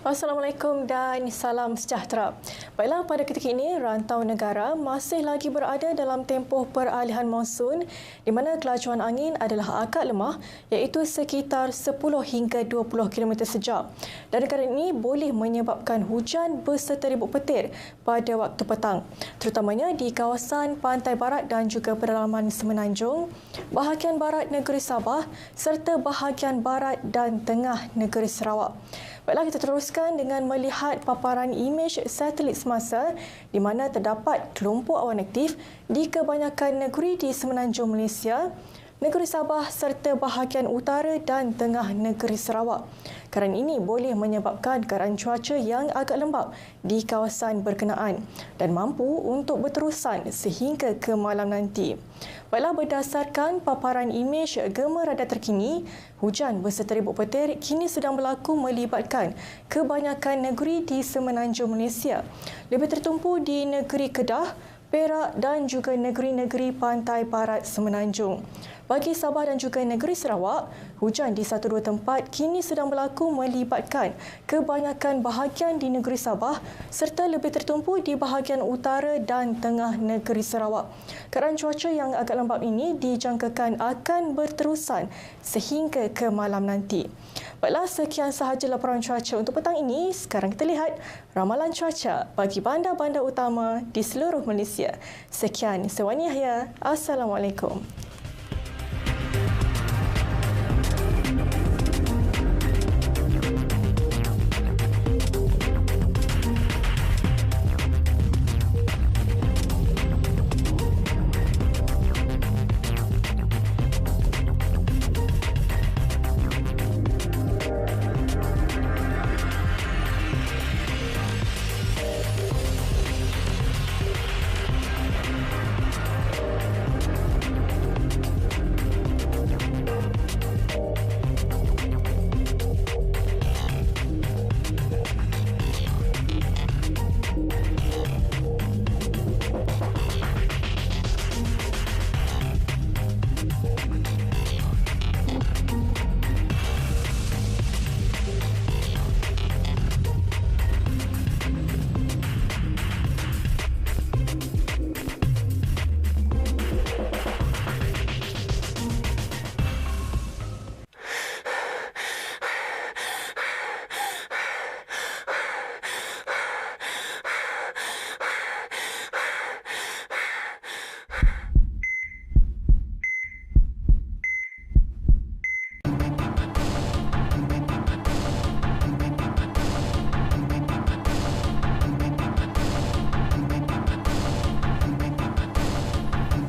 Assalamualaikum dan salam sejahtera. Baiklah, pada ketika ini rantau negara masih lagi berada dalam tempoh peralihan monsun di mana kelajuan angin adalah agak lemah iaitu sekitar 10 hingga 20 km sejam. Dan negara ini boleh menyebabkan hujan berserta ribut petir pada waktu petang, terutamanya di kawasan pantai barat dan juga pedalaman Semenanjung, bahagian barat negeri Sabah serta bahagian barat dan tengah negeri Sarawak. Baiklah, kita teruskan dengan melihat paparan imej satelit semasa di mana terdapat kelompok awan aktif di kebanyakan negeri di Semenanjung Malaysia, negeri Sabah serta bahagian utara dan tengah negeri Sarawak. Keadaan ini boleh menyebabkan keadaan cuaca yang agak lembap di kawasan berkenaan dan mampu untuk berterusan sehingga ke malam nanti. Baiklah, berdasarkan paparan imej gema radar terkini, hujan berserta ribut petir kini sedang berlaku melibatkan kebanyakan negeri di Semenanjung Malaysia, lebih tertumpu di negeri Kedah, Perak dan juga negeri-negeri pantai barat Semenanjung. Bagi Sabah dan juga negeri Sarawak, hujan di satu dua tempat kini sedang berlaku melibatkan kebanyakan bahagian di negeri Sabah serta lebih tertumpu di bahagian utara dan tengah negeri Sarawak. Keadaan cuaca yang agak lembap ini dijangkakan akan berterusan sehingga ke malam nanti. Baiklah, sekian sahaja laporan cuaca untuk petang ini. Sekarang kita lihat ramalan cuaca bagi bandar-bandar utama di seluruh Malaysia. Sekian, Syazwani Yahya. Assalamualaikum.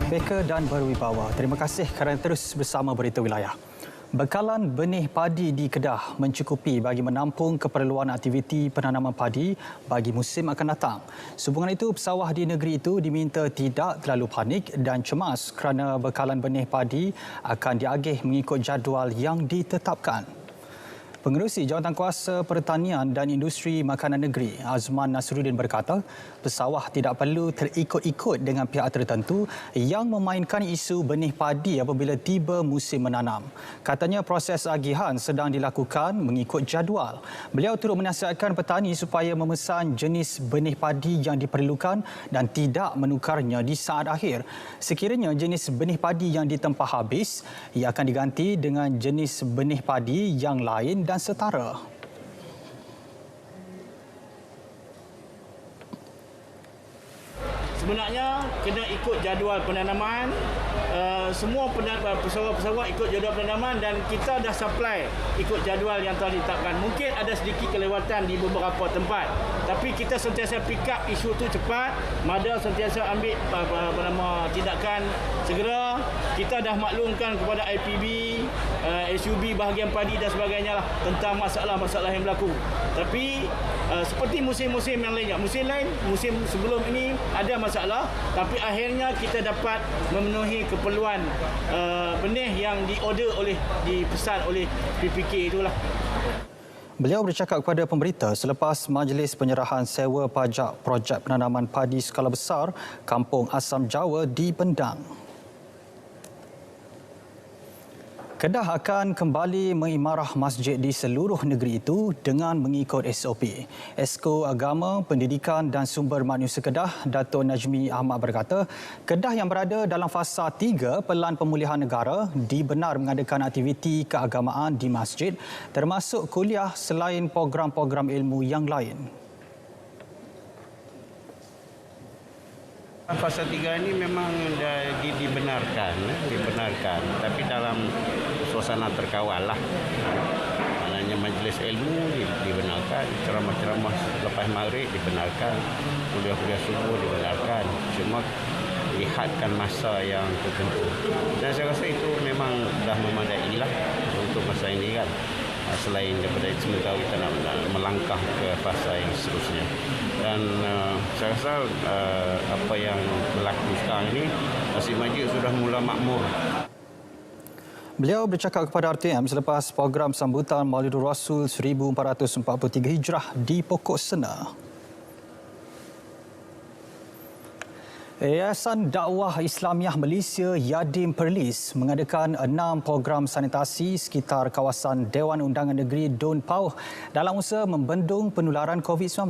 beka dan berwibawa. Terima kasih kerana terus bersama Berita Wilayah. Bekalan benih padi di Kedah mencukupi bagi menampung keperluan aktiviti penanaman padi bagi musim akan datang. Sehubungan itu, pesawah di negeri itu diminta tidak terlalu panik dan cemas kerana bekalan benih padi akan diagih mengikut jadual yang ditetapkan. Pengerusi Jawatankuasa Pertanian dan Industri Makanan Negeri, Azman Nasruddin berkata, pesawah tidak perlu terikut-ikut dengan pihak tertentu yang memainkan isu benih padi apabila tiba musim menanam. Katanya proses agihan sedang dilakukan mengikut jadual. Beliau turut menasihatkan petani supaya memesan jenis benih padi yang diperlukan dan tidak menukarnya di saat akhir. Sekiranya jenis benih padi yang ditempah habis, ia akan diganti dengan jenis benih padi yang lain dan setara. Sebenarnya kena ikut jadual penanaman. Semua pesawat-pesawat ikut jadual penanaman dan kita dah supply ikut jadual yang telah ditetapkan. Mungkin ada sedikit kelewatan di beberapa tempat, tapi kita sentiasa pick up isu itu cepat. MADA sentiasa ambil tindakan segera. Kita dah maklumkan kepada IPB, SUB bahagian padi dan sebagainya lah tentang masalah-masalah yang berlaku. Tapi seperti musim-musim yang lainnya, musim sebelum ini ada masalah, tapi akhirnya kita dapat memenuhi keperluan benih yang dipesan oleh PPK itulah. Beliau bercakap kepada pemberita selepas majlis penyerahan sewa pajak projek penanaman padi skala besar Kampung Asam Jawa di Pendang. Kedah akan kembali mengimarah masjid di seluruh negeri itu dengan mengikut SOP. Esko Agama, Pendidikan dan Sumber Manusia Kedah, Dato' Najmi Ahmad berkata, Kedah yang berada dalam fasa 3 Pelan Pemulihan Negara dibenar mengadakan aktiviti keagamaan di masjid termasuk kuliah selain program-program ilmu yang lain. Fasa 3 ini memang dibenarkan, tapi dalam suasana terkawal lah. Maknanya majlis ilmu dibenarkan, ceramah-ceramah lepas maghrib dibenarkan, kuliah-kuliah subuh dibenarkan. Cuma lihatkan masa yang tertentu. Dan saya rasa itu memang dah memadai lah untuk masa ini kan. Selain daripada sementara kita nak melangkah ke fasa yang seterusnya. Dan saya rasa apa yang berlaku sekarang ini, Masjid Majid sudah mula makmur. Beliau bercakap kepada RTM selepas program sambutan Maulidur Rasul 1443 Hijrah di Pokok Sena. Yayasan Dakwah Islamiah Malaysia Yadim Perlis mengadakan 6 program sanitasi sekitar kawasan Dewan Undangan Negeri Dun Pauh dalam usaha membendung penularan COVID-19.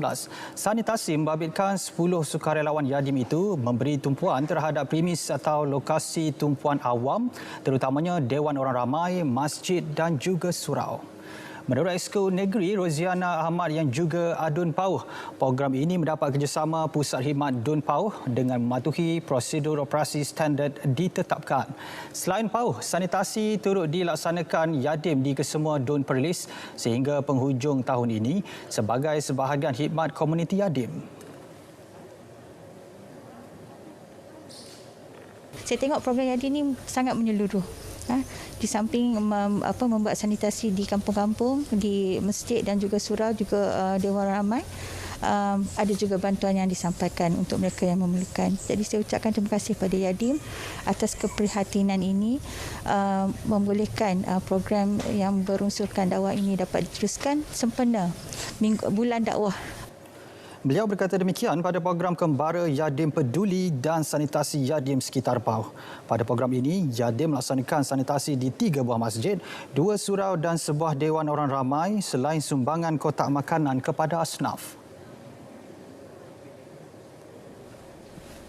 Sanitasi membabitkan 10 sukarelawan Yadim itu memberi tumpuan terhadap premis atau lokasi tumpuan awam, terutamanya Dewan Orang Ramai, masjid dan juga surau. Menurut Esko Negeri Roziana Ahmad yang juga Dun Pauh, program ini mendapat kerjasama Pusat Khidmat Dun Pauh dengan mematuhi prosedur operasi standard ditetapkan. Selain Pauh, sanitasi turut dilaksanakan Yadim di kesemua Dun Perlis sehingga penghujung tahun ini sebagai sebahagian khidmat komuniti Yadim. Saya tengok program Yadim ini sangat menyeluruh. Di samping membuat sanitasi di kampung-kampung, di masjid dan juga surau, juga Dewan Ramai, ada juga bantuan yang disampaikan untuk mereka yang memerlukan. Jadi saya ucapkan terima kasih pada Yadim atas keprihatinan ini, membolehkan program yang berunsurkan dakwah ini dapat diteruskan sempena bulan dakwah. Beliau berkata demikian pada program kembara Yadim Peduli dan sanitasi Yadim sekitar Pauh. Pada program ini, Yadim melaksanakan sanitasi di 3 buah masjid, 2 surau dan sebuah Dewan Orang Ramai selain sumbangan kotak makanan kepada asnaf.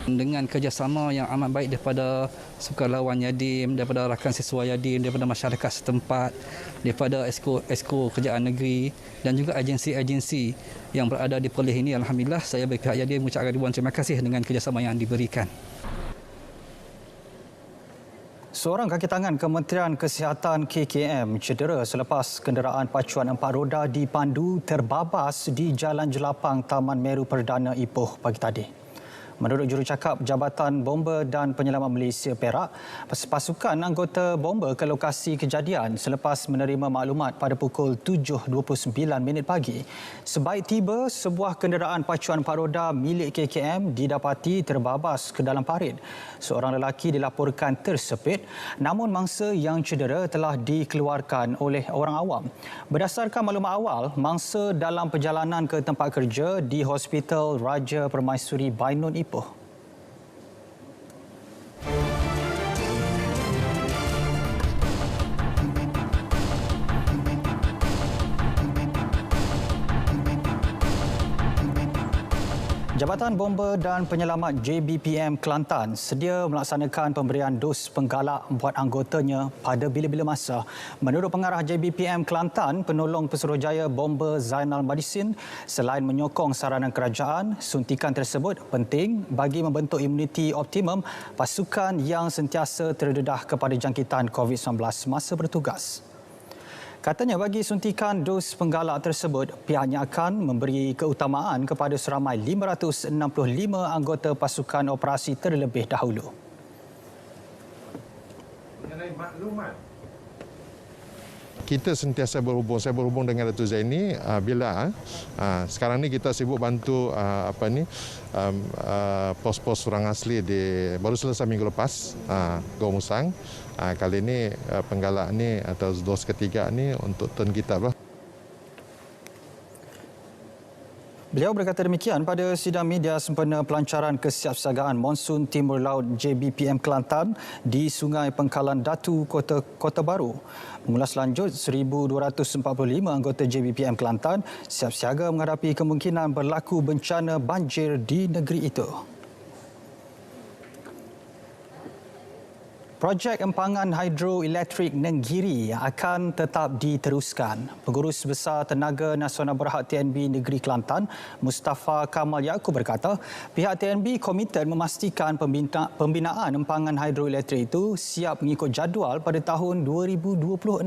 Dengan kerjasama yang amat baik daripada sukarelawan Yadim, daripada rakan siswa Yadim, daripada masyarakat setempat, daripada esko kerajaan negeri dan juga agensi-agensi yang berada di Perlis ini, alhamdulillah saya bagi pihak Yadim mengucapkan ribuan terima kasih dengan kerjasama yang diberikan. Seorang kaki tangan Kementerian Kesihatan KKM cedera selepas kenderaan pacuan 4 roda dipandu terbabas di Jalan Jelapang Taman Meru Perdana Ipoh pagi tadi. Menurut jurucakap Jabatan Bomba dan Penyelamat Malaysia Perak, pasukan anggota bomba ke lokasi kejadian selepas menerima maklumat pada pukul 7.29 pagi. Sebaik tiba, sebuah kenderaan pacuan 4 roda milik KKM didapati terbabas ke dalam parit. Seorang lelaki dilaporkan tersepit, namun mangsa yang cedera telah dikeluarkan oleh orang awam. Berdasarkan maklumat awal, mangsa dalam perjalanan ke tempat kerja di Hospital Raja Permaisuri Bainun Ipoh. Jabatan Bomba dan Penyelamat JBPM Kelantan sedia melaksanakan pemberian dos penggalak buat anggotanya pada bila-bila masa. Menurut pengarah JBPM Kelantan, penolong Pesuruhjaya Bomba Zainal Madisin, selain menyokong saranan kerajaan, suntikan tersebut penting bagi membentuk imuniti optimum pasukan yang sentiasa terdedah kepada jangkitan COVID-19 masa bertugas. Katanya bagi suntikan dos penggalak tersebut, pihaknya akan memberi keutamaan kepada seramai 565 anggota pasukan operasi terlebih dahulu. Mengenai maklumat, kita sentiasa berhubung. Saya berhubung dengan Datuk Zaini bila sekarang ni kita sibuk bantu pos-pos orang asli baru selesai minggu lepas Gua Musang. Kali ini penggalak ni atau dos ketiga ni untuk turn kita lah. Beliau berkata demikian pada sidang media sempena pelancaran kesiapsiagaan monsun Timur Laut JBPM Kelantan di Sungai Pengkalan Datu, Kota Baru. Mengulas lanjut, 1,245 anggota JBPM Kelantan siap siaga menghadapi kemungkinan berlaku bencana banjir di negeri itu. Projek empangan hidroelektrik Nenggiri akan tetap diteruskan. Pengurus Besar Tenaga Nasional Berhad TNB Negeri Kelantan, Mustafa Kamal Yaakob berkata, pihak TNB komited memastikan pembinaan empangan hidroelektrik itu siap mengikut jadual pada tahun 2026.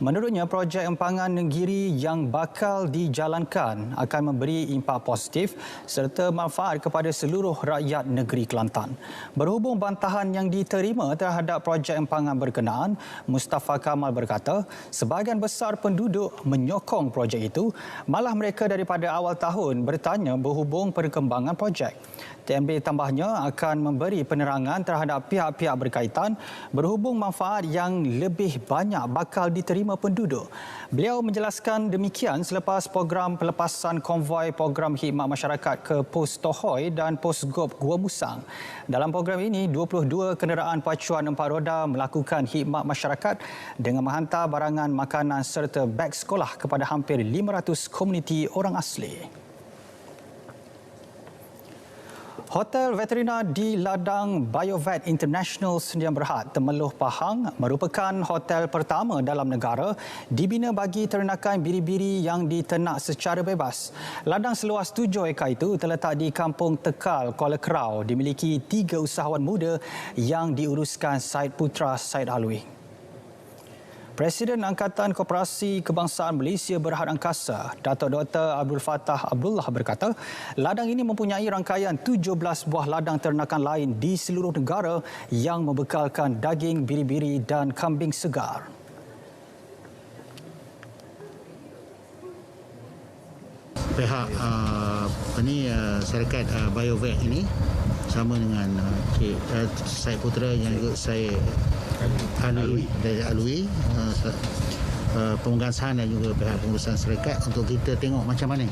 Menurutnya, projek empangan Nenggiri yang bakal dijalankan akan memberi impak positif serta manfaat kepada seluruh rakyat negeri Kelantan. Berhubung bantahan yang diterima terhadap projek empangan berkenaan, Mustafa Kamal berkata, sebahagian besar penduduk menyokong projek itu, malah mereka daripada awal tahun bertanya berhubung perkembangan projek. TNB tambahnya akan memberi penerangan terhadap pihak-pihak berkaitan berhubung manfaat yang lebih banyak bakal diterima penduduk. Beliau menjelaskan demikian selepas program pelepasan konvoi program khidmat masyarakat ke Pos Tohoi dan Pos Gop Gua Musang. Dalam program ini, 22 kenderaan pacuan 4 roda melakukan khidmat masyarakat dengan menghantar barangan makanan serta beg sekolah kepada hampir 500 komuniti orang asli. Hotel Veterina di ladang BioVet International Sdn Bhd, Temeloh Pahang merupakan hotel pertama dalam negara dibina bagi ternakan biri-biri yang diternak secara bebas. Ladang seluas 7 ekar itu terletak di Kampung Tekal, Kuala Kerau, dimiliki 3 usahawan muda yang diuruskan Syed Putra Syed Alwi. Presiden Angkatan Koperasi Kebangsaan Malaysia Berhad Angkasa, Datuk Dr. Abdul Fattah Abdullah berkata, ladang ini mempunyai rangkaian 17 buah ladang ternakan lain di seluruh negara yang membekalkan daging biri-biri dan kambing segar. Pihak syarikat BioVet ini sama dengan Syed Putra yang juga saya alui pemegang saham dan juga pihak pengurusan syarikat untuk kita tengok macam mana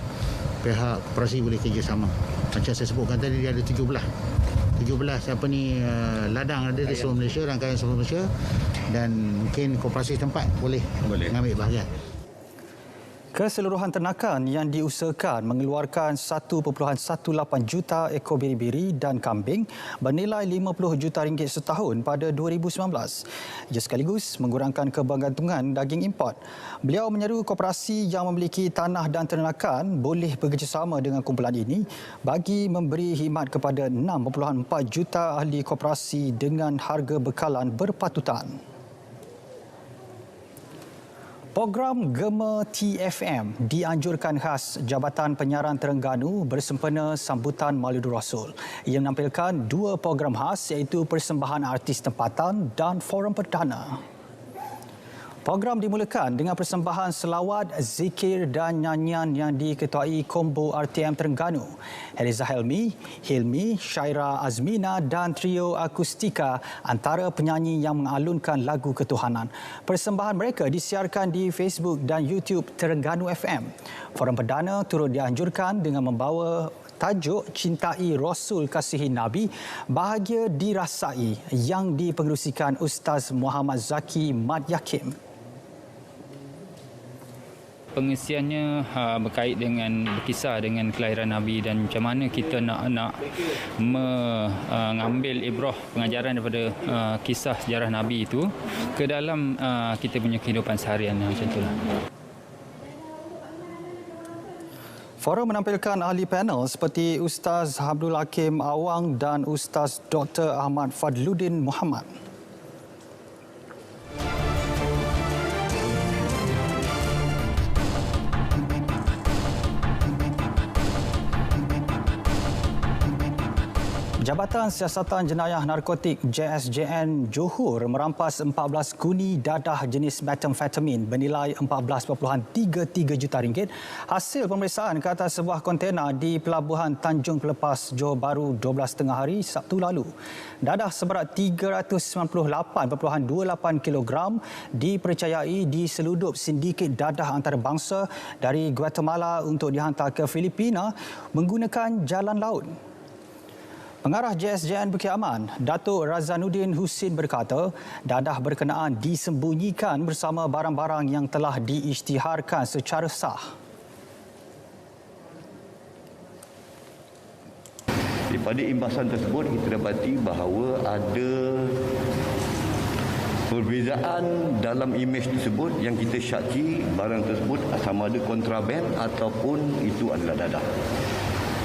pihak koperasi boleh kerjasama. Macam saya sebutkan tadi, dia ada 17 ladang ada di seluruh Malaysia, rangkaian seluruh Malaysia, dan mungkin koperasi tempat boleh mengambil bahagian. Keseluruhan ternakan yang diusahakan mengeluarkan 1.18 juta ekor biri-biri dan kambing bernilai 50 juta ringgit setahun pada 2019. Ia sekaligus mengurangkan kebergantungan daging import. Beliau menyeru koperasi yang memiliki tanah dan ternakan boleh bekerjasama dengan kumpulan ini bagi memberi khidmat kepada 6.4 juta ahli koperasi dengan harga bekalan berpatutan. Program Gema TFM dianjurkan khas Jabatan Penyiaran Terengganu bersempena sambutan Maulidur Rasul. Ia menampilkan 2 program khas iaitu persembahan artis tempatan dan forum perdana. Program dimulakan dengan persembahan selawat, zikir dan nyanyian yang diketuai Kombo RTM Terengganu. Eliza Hilmi, Syaira Azmina dan trio akustika antara penyanyi yang mengalunkan lagu ketuhanan. Persembahan mereka disiarkan di Facebook dan YouTube Terengganu FM. Forum perdana turut dianjurkan dengan membawa tajuk Cintai Rasul Kasihi Nabi, Bahagia Dirasai yang dipengerusikan Ustaz Muhammad Zaki Mat Yakim. Pengisiannya berkait dengan berkisar dengan kelahiran Nabi dan macam mana kita nak mengambil ibrah pengajaran daripada kisah sejarah Nabi itu ke dalam kita punya kehidupan seharian macam itulah. Forum menampilkan ahli panel seperti Ustaz Abdul Hakim Awang dan Ustaz Dr. Ahmad Fadluddin Muhammad. Jabatan Siasatan Jenayah Narkotik JSJN Johor merampas 14 guni dadah jenis metamfetamin bernilai 14.33 juta ringgit hasil pemeriksaan ke atas sebuah kontena di Pelabuhan Tanjung Pelepas Johor Bahru 12 tengah hari Sabtu lalu. Dadah seberat 398.28 kilogram dipercayai diseludup sindiket dadah antarabangsa dari Guatemala untuk dihantar ke Filipina menggunakan jalan laut. Pengarah JSJN Bukit Aman, Datuk Razanuddin Husin berkata, dadah berkenaan disembunyikan bersama barang-barang yang telah diisytiharkan secara sah. Daripada imbasan tersebut, kita dapati bahawa ada perbezaan dalam imej tersebut yang kita syaki barang tersebut sama ada kontraben ataupun itu adalah dadah.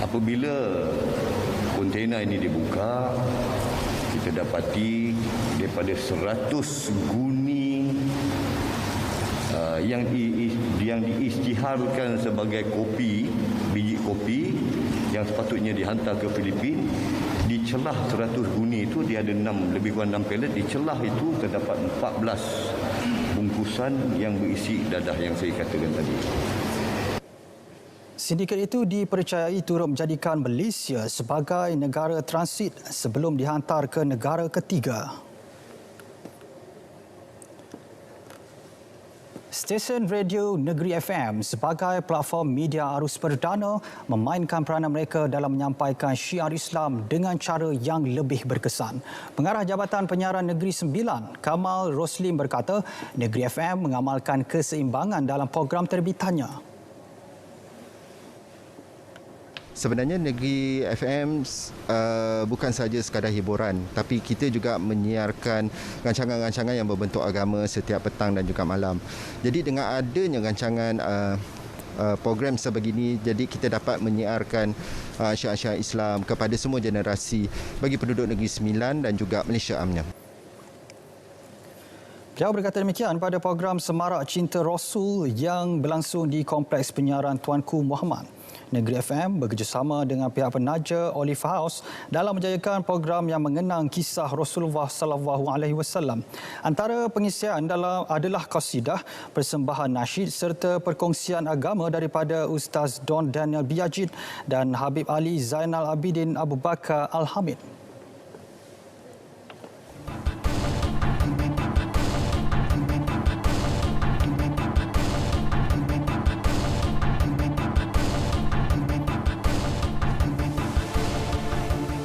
Apabila kontena ini dibuka, kita dapati daripada 100 guni yang diisytiharkan sebagai kopi, biji kopi yang sepatutnya dihantar ke Filipina, di celah 100 guni itu dia ada lebih kurang 6 pelet, di celah itu terdapat 14 bungkusan yang berisi dadah yang saya katakan tadi. Sindiket itu dipercayai turut menjadikan Malaysia sebagai negara transit sebelum dihantar ke negara ketiga. Stesen Radio Negeri FM sebagai platform media arus perdana memainkan peranan mereka dalam menyampaikan syiar Islam dengan cara yang lebih berkesan. Pengarah Jabatan Penyiaran Negeri 9, Kamal Roslim berkata, Negeri FM mengamalkan keseimbangan dalam program terbitannya. Sebenarnya Negeri FM bukan sahaja sekadar hiburan, tapi kita juga menyiarkan rancangan-rancangan yang berbentuk agama setiap petang dan juga malam. Jadi dengan adanya rancangan program sebegini, jadi kita dapat menyiarkan syiar-syiar Islam kepada semua generasi bagi penduduk Negeri Sembilan dan juga Malaysia amnya. Beliau berkata demikian pada program Semarak Cinta Rasul yang berlangsung di Kompleks Penyiaran Tuanku Muhammad. Negeri FM bekerjasama dengan pihak penaja Olive House dalam menjayakan program yang mengenang kisah Rasulullah SAW. Antara pengisian adalah qasidah, persembahan nasyid serta perkongsian agama daripada Ustaz Don Daniel Biajid dan Habib Ali Zainal Abidin Abu Bakar Al-Hamid.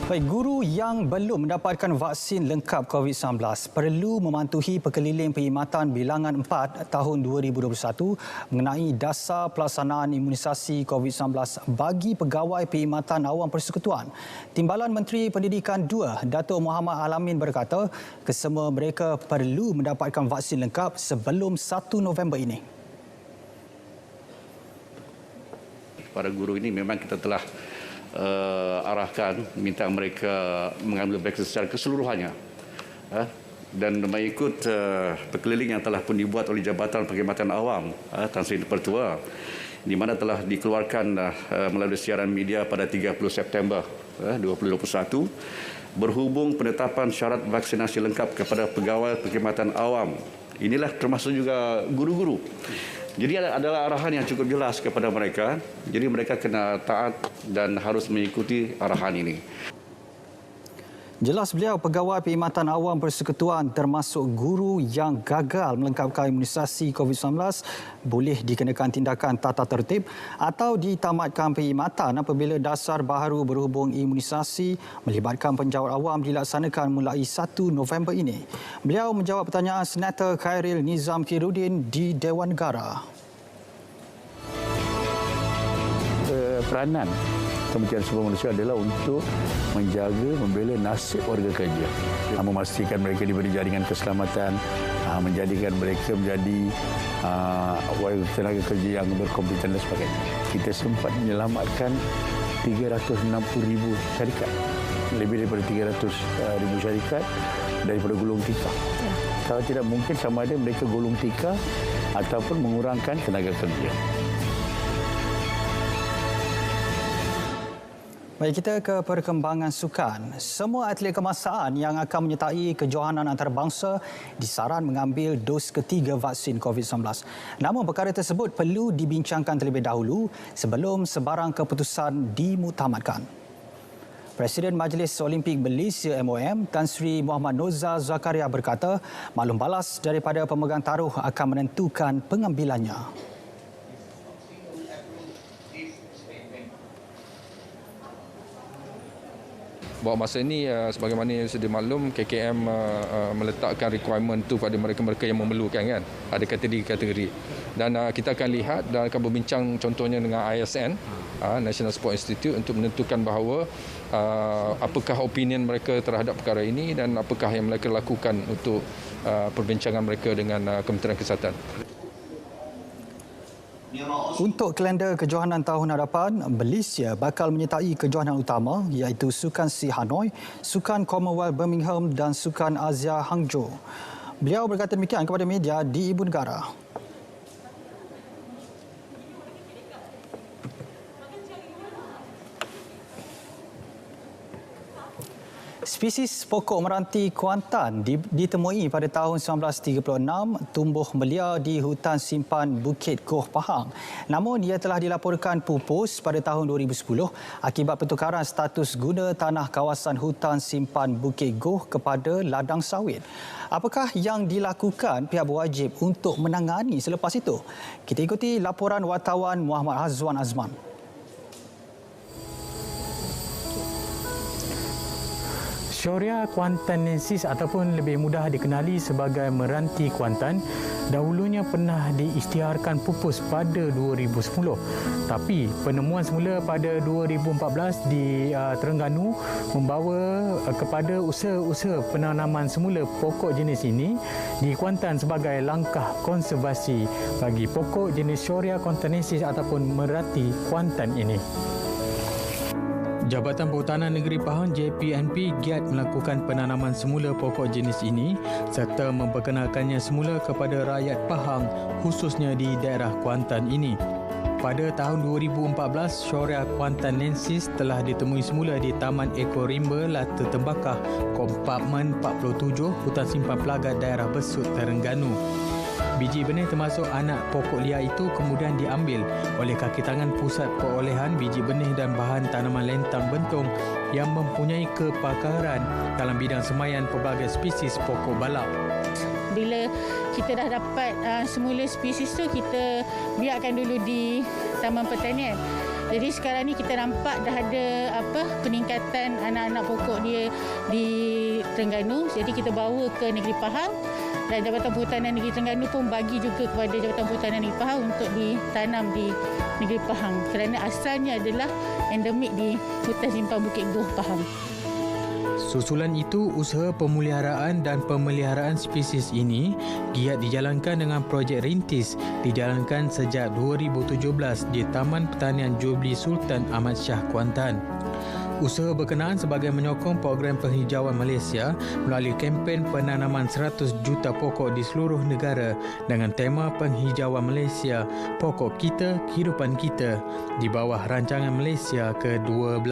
Baik, guru yang belum mendapatkan vaksin lengkap COVID-19 perlu mematuhi perkeliling perkhidmatan bilangan 4 tahun 2021 mengenai dasar pelaksanaan imunisasi COVID-19 bagi pegawai perkhidmatan awam persekutuan. Timbalan Menteri Pendidikan 2, Datuk Muhammad Alamin berkata, kesemua mereka perlu mendapatkan vaksin lengkap sebelum 1 November ini. Para guru ini memang kita telah arahkan minta mereka mengambil vaksin secara keseluruhannya dan mengikut perkeliling yang telah pun dibuat oleh Jabatan Perkhidmatan Awam Tan Sri Pertua, di mana telah dikeluarkan melalui siaran media pada 30 September 2021 berhubung penetapan syarat vaksinasi lengkap kepada pegawai perkhidmatan awam. Inilah termasuk juga guru-guru. Jadi adalah arahan yang cukup jelas kepada mereka. Jadi mereka kena taat dan harus mengikuti arahan ini. Jelas beliau, pegawai perkhidmatan awam persekutuan termasuk guru yang gagal melengkapkan imunisasi COVID-19 boleh dikenakan tindakan tata tertib atau ditamatkan perkhidmatan apabila dasar baharu berhubung imunisasi melibatkan penjawat awam dilaksanakan mulai 1 November ini. Beliau menjawab pertanyaan Senator Khairil Nizam Khairuddin di Dewan Negara. Peranan Kementerian Sumber Manusia adalah untuk menjaga, membela nasib warga kerja, memastikan mereka diberi jaringan keselamatan, menjadikan mereka menjadi tenaga kerja yang berkompeten dan sebagainya. Kita sempat menyelamatkan 360,000 syarikat, lebih daripada 300,000 syarikat daripada gulung tikar. Kalau tidak, mungkin sama ada mereka gulung tikar ataupun mengurangkan tenaga kerja. Baik, kita ke perkembangan sukan. Semua atlet kebangsaan yang akan menyertai kejohanan antarabangsa disaran mengambil dos ketiga vaksin COVID-19. Namun perkara tersebut perlu dibincangkan terlebih dahulu sebelum sebarang keputusan dimuktamadkan. Presiden Majlis Olimpik Malaysia MOM Tan Sri Muhammad Nozar Zakaria berkata, maklum balas daripada pemegang taruh akan menentukan pengambilannya. Bahawa masa ini sebagaimana yang sudah maklum, KKM meletakkan requirement tu pada mereka-mereka yang memerlukan, kan, ada kategori-kategori, dan kita akan lihat dan akan berbincang contohnya dengan ISN, National Sport Institute, untuk menentukan bahawa apakah opinion mereka terhadap perkara ini dan apakah yang mereka lakukan untuk perbincangan mereka dengan Kementerian Kesihatan. Untuk kalender kejohanan tahun hadapan, Malaysia bakal menyertai kejohanan utama iaitu Sukan SEA Hanoi, Sukan Commonwealth Birmingham dan Sukan Asia Hangzhou. Beliau berkata demikian kepada media di Ibu Negara. Spesies pokok meranti Kuantan ditemui pada tahun 1936 tumbuh melia di hutan simpan Bukit Goh Pahang. Namun ia telah dilaporkan pupus pada tahun 2010 akibat pertukaran status guna tanah kawasan hutan simpan Bukit Goh kepada ladang sawit. Apakah yang dilakukan pihak berwajib untuk menangani selepas itu? Kita ikuti laporan wartawan Muhammad Hazwan Azman. Shorea kuantanensis ataupun lebih mudah dikenali sebagai meranti Kuantan dahulunya pernah diisytiharkan pupus pada 2010. Tapi penemuan semula pada 2014 di Terengganu membawa kepada usaha-usaha penanaman semula pokok jenis ini di Kuantan sebagai langkah konservasi bagi pokok jenis Shorea kuantanensis ataupun meranti Kuantan ini. Jabatan Perhutanan Negeri Pahang JPNP giat melakukan penanaman semula pokok jenis ini serta memperkenalkannya semula kepada rakyat Pahang khususnya di daerah Kuantan ini. Pada tahun 2014, Shorea kuantanensis telah ditemui semula di Taman Ekorimba Lata Tembakah, Kompartmen 47, Hutan Simpan Pelagat Daerah Besut, Terengganu. Biji benih termasuk anak pokok liar itu kemudian diambil oleh kaki tangan Pusat Perolehan Biji Benih dan Bahan Tanaman Lentang Bentong yang mempunyai kepakaran dalam bidang semaian pelbagai spesies pokok balap. Bila kita dah dapat semula spesies tu, kita biarkan dulu di Taman Pertanian. Jadi sekarang ni kita nampak dah ada peningkatan anak-anak pokok dia di Terengganu. Jadi kita bawa ke Negeri Pahang dan Jabatan Perhutanan Negeri Terengganu pun bagi juga kepada Jabatan Perhutanan Negeri Pahang untuk ditanam di Negeri Pahang kerana asalnya adalah endemik di Hutan Simpan Bukit Goh Pahang. Susulan itu, usaha pemeliharaan dan pemeliharaan spesies ini giat dijalankan dengan projek rintis dijalankan sejak 2017 di Taman Pertanian Jubilee Sultan Ahmad Shah Kuantan. Usaha berkenaan sebagai menyokong program penghijauan Malaysia melalui kempen penanaman 100 juta pokok di seluruh negara dengan tema Penghijauan Malaysia, Pokok Kita, Kehidupan Kita di bawah rancangan Malaysia ke-12.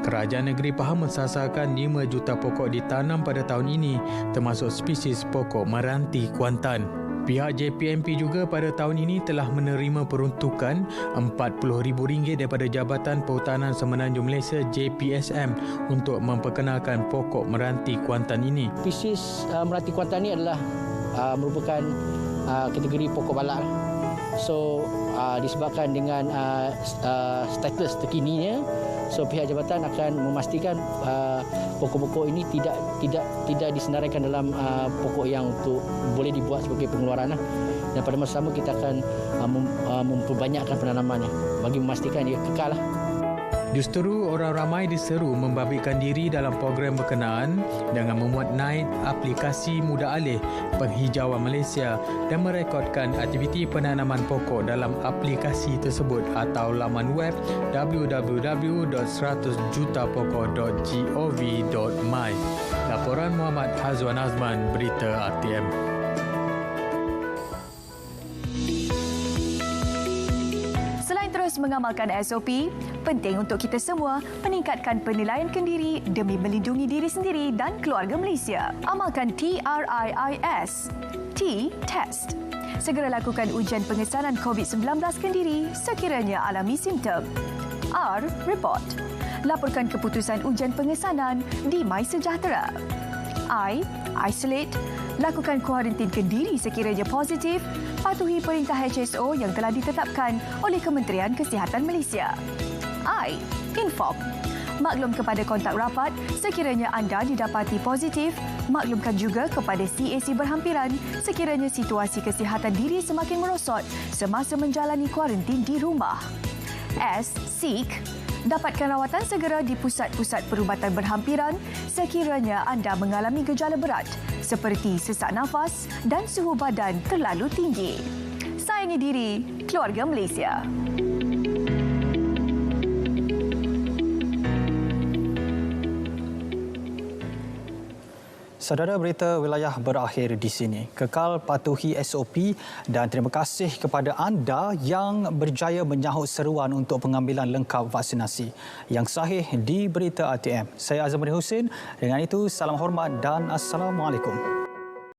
Kerajaan negeri Pahang mensasarkan 5 juta pokok ditanam pada tahun ini termasuk spesies pokok meranti Kuantan. Pihak JPNP juga pada tahun ini telah menerima peruntukan RM40,000 daripada Jabatan Perhutanan Semenanjung Malaysia JPSM untuk memperkenalkan pokok meranti Kuantan ini. Spesies meranti Kuantan ini adalah merupakan kategori pokok balak. So disebabkan dengan status terkininya, so pihak jabatan akan memastikan pokok-pokok ini tidak disenaraikan dalam pokok yang untuk boleh dibuat sebagai pengeluaran. Dan pada masa sama kita akan memperbanyakkan penanamannya bagi memastikan ia kekal. Justeru orang ramai diseru membabitkan diri dalam program berkenaan dengan memuat naik aplikasi mudah alih Penghijauan Malaysia dan merekodkan aktiviti penanaman pokok dalam aplikasi tersebut atau laman web www.100jutapokok.gov.my. Laporan Muhammad Hazwan Azman, Berita RTM. Mengamalkan SOP, penting untuk kita semua meningkatkan penilaian kendiri demi melindungi diri sendiri dan keluarga Malaysia. Amalkan TRIIS. T. Test. Segera lakukan ujian pengesanan COVID-19 kendiri sekiranya alami simptom. R. Report. Laporkan keputusan ujian pengesanan di MySejahtera. I. Isolate. Lakukan kuarantin kendiri sekiranya positif. Patuhi perintah HSO yang telah ditetapkan oleh Kementerian Kesihatan Malaysia. I. Inform. Maklum kepada kontak rapat sekiranya anda didapati positif. Maklumkan juga kepada CAC berhampiran sekiranya situasi kesihatan diri semakin merosot semasa menjalani kuarantin di rumah. S. Seek. Dapatkan rawatan segera di pusat-pusat perubatan berhampiran sekiranya anda mengalami gejala berat seperti sesak nafas dan suhu badan terlalu tinggi. Sayangi diri, keluarga Malaysia. Saudara, berita wilayah berakhir di sini. Kekal patuhi SOP dan terima kasih kepada anda yang berjaya menyahut seruan untuk pengambilan lengkap vaksinasi yang sahih di Berita RTM. Saya Azamudin Hussein. Dengan itu, salam hormat dan Assalamualaikum.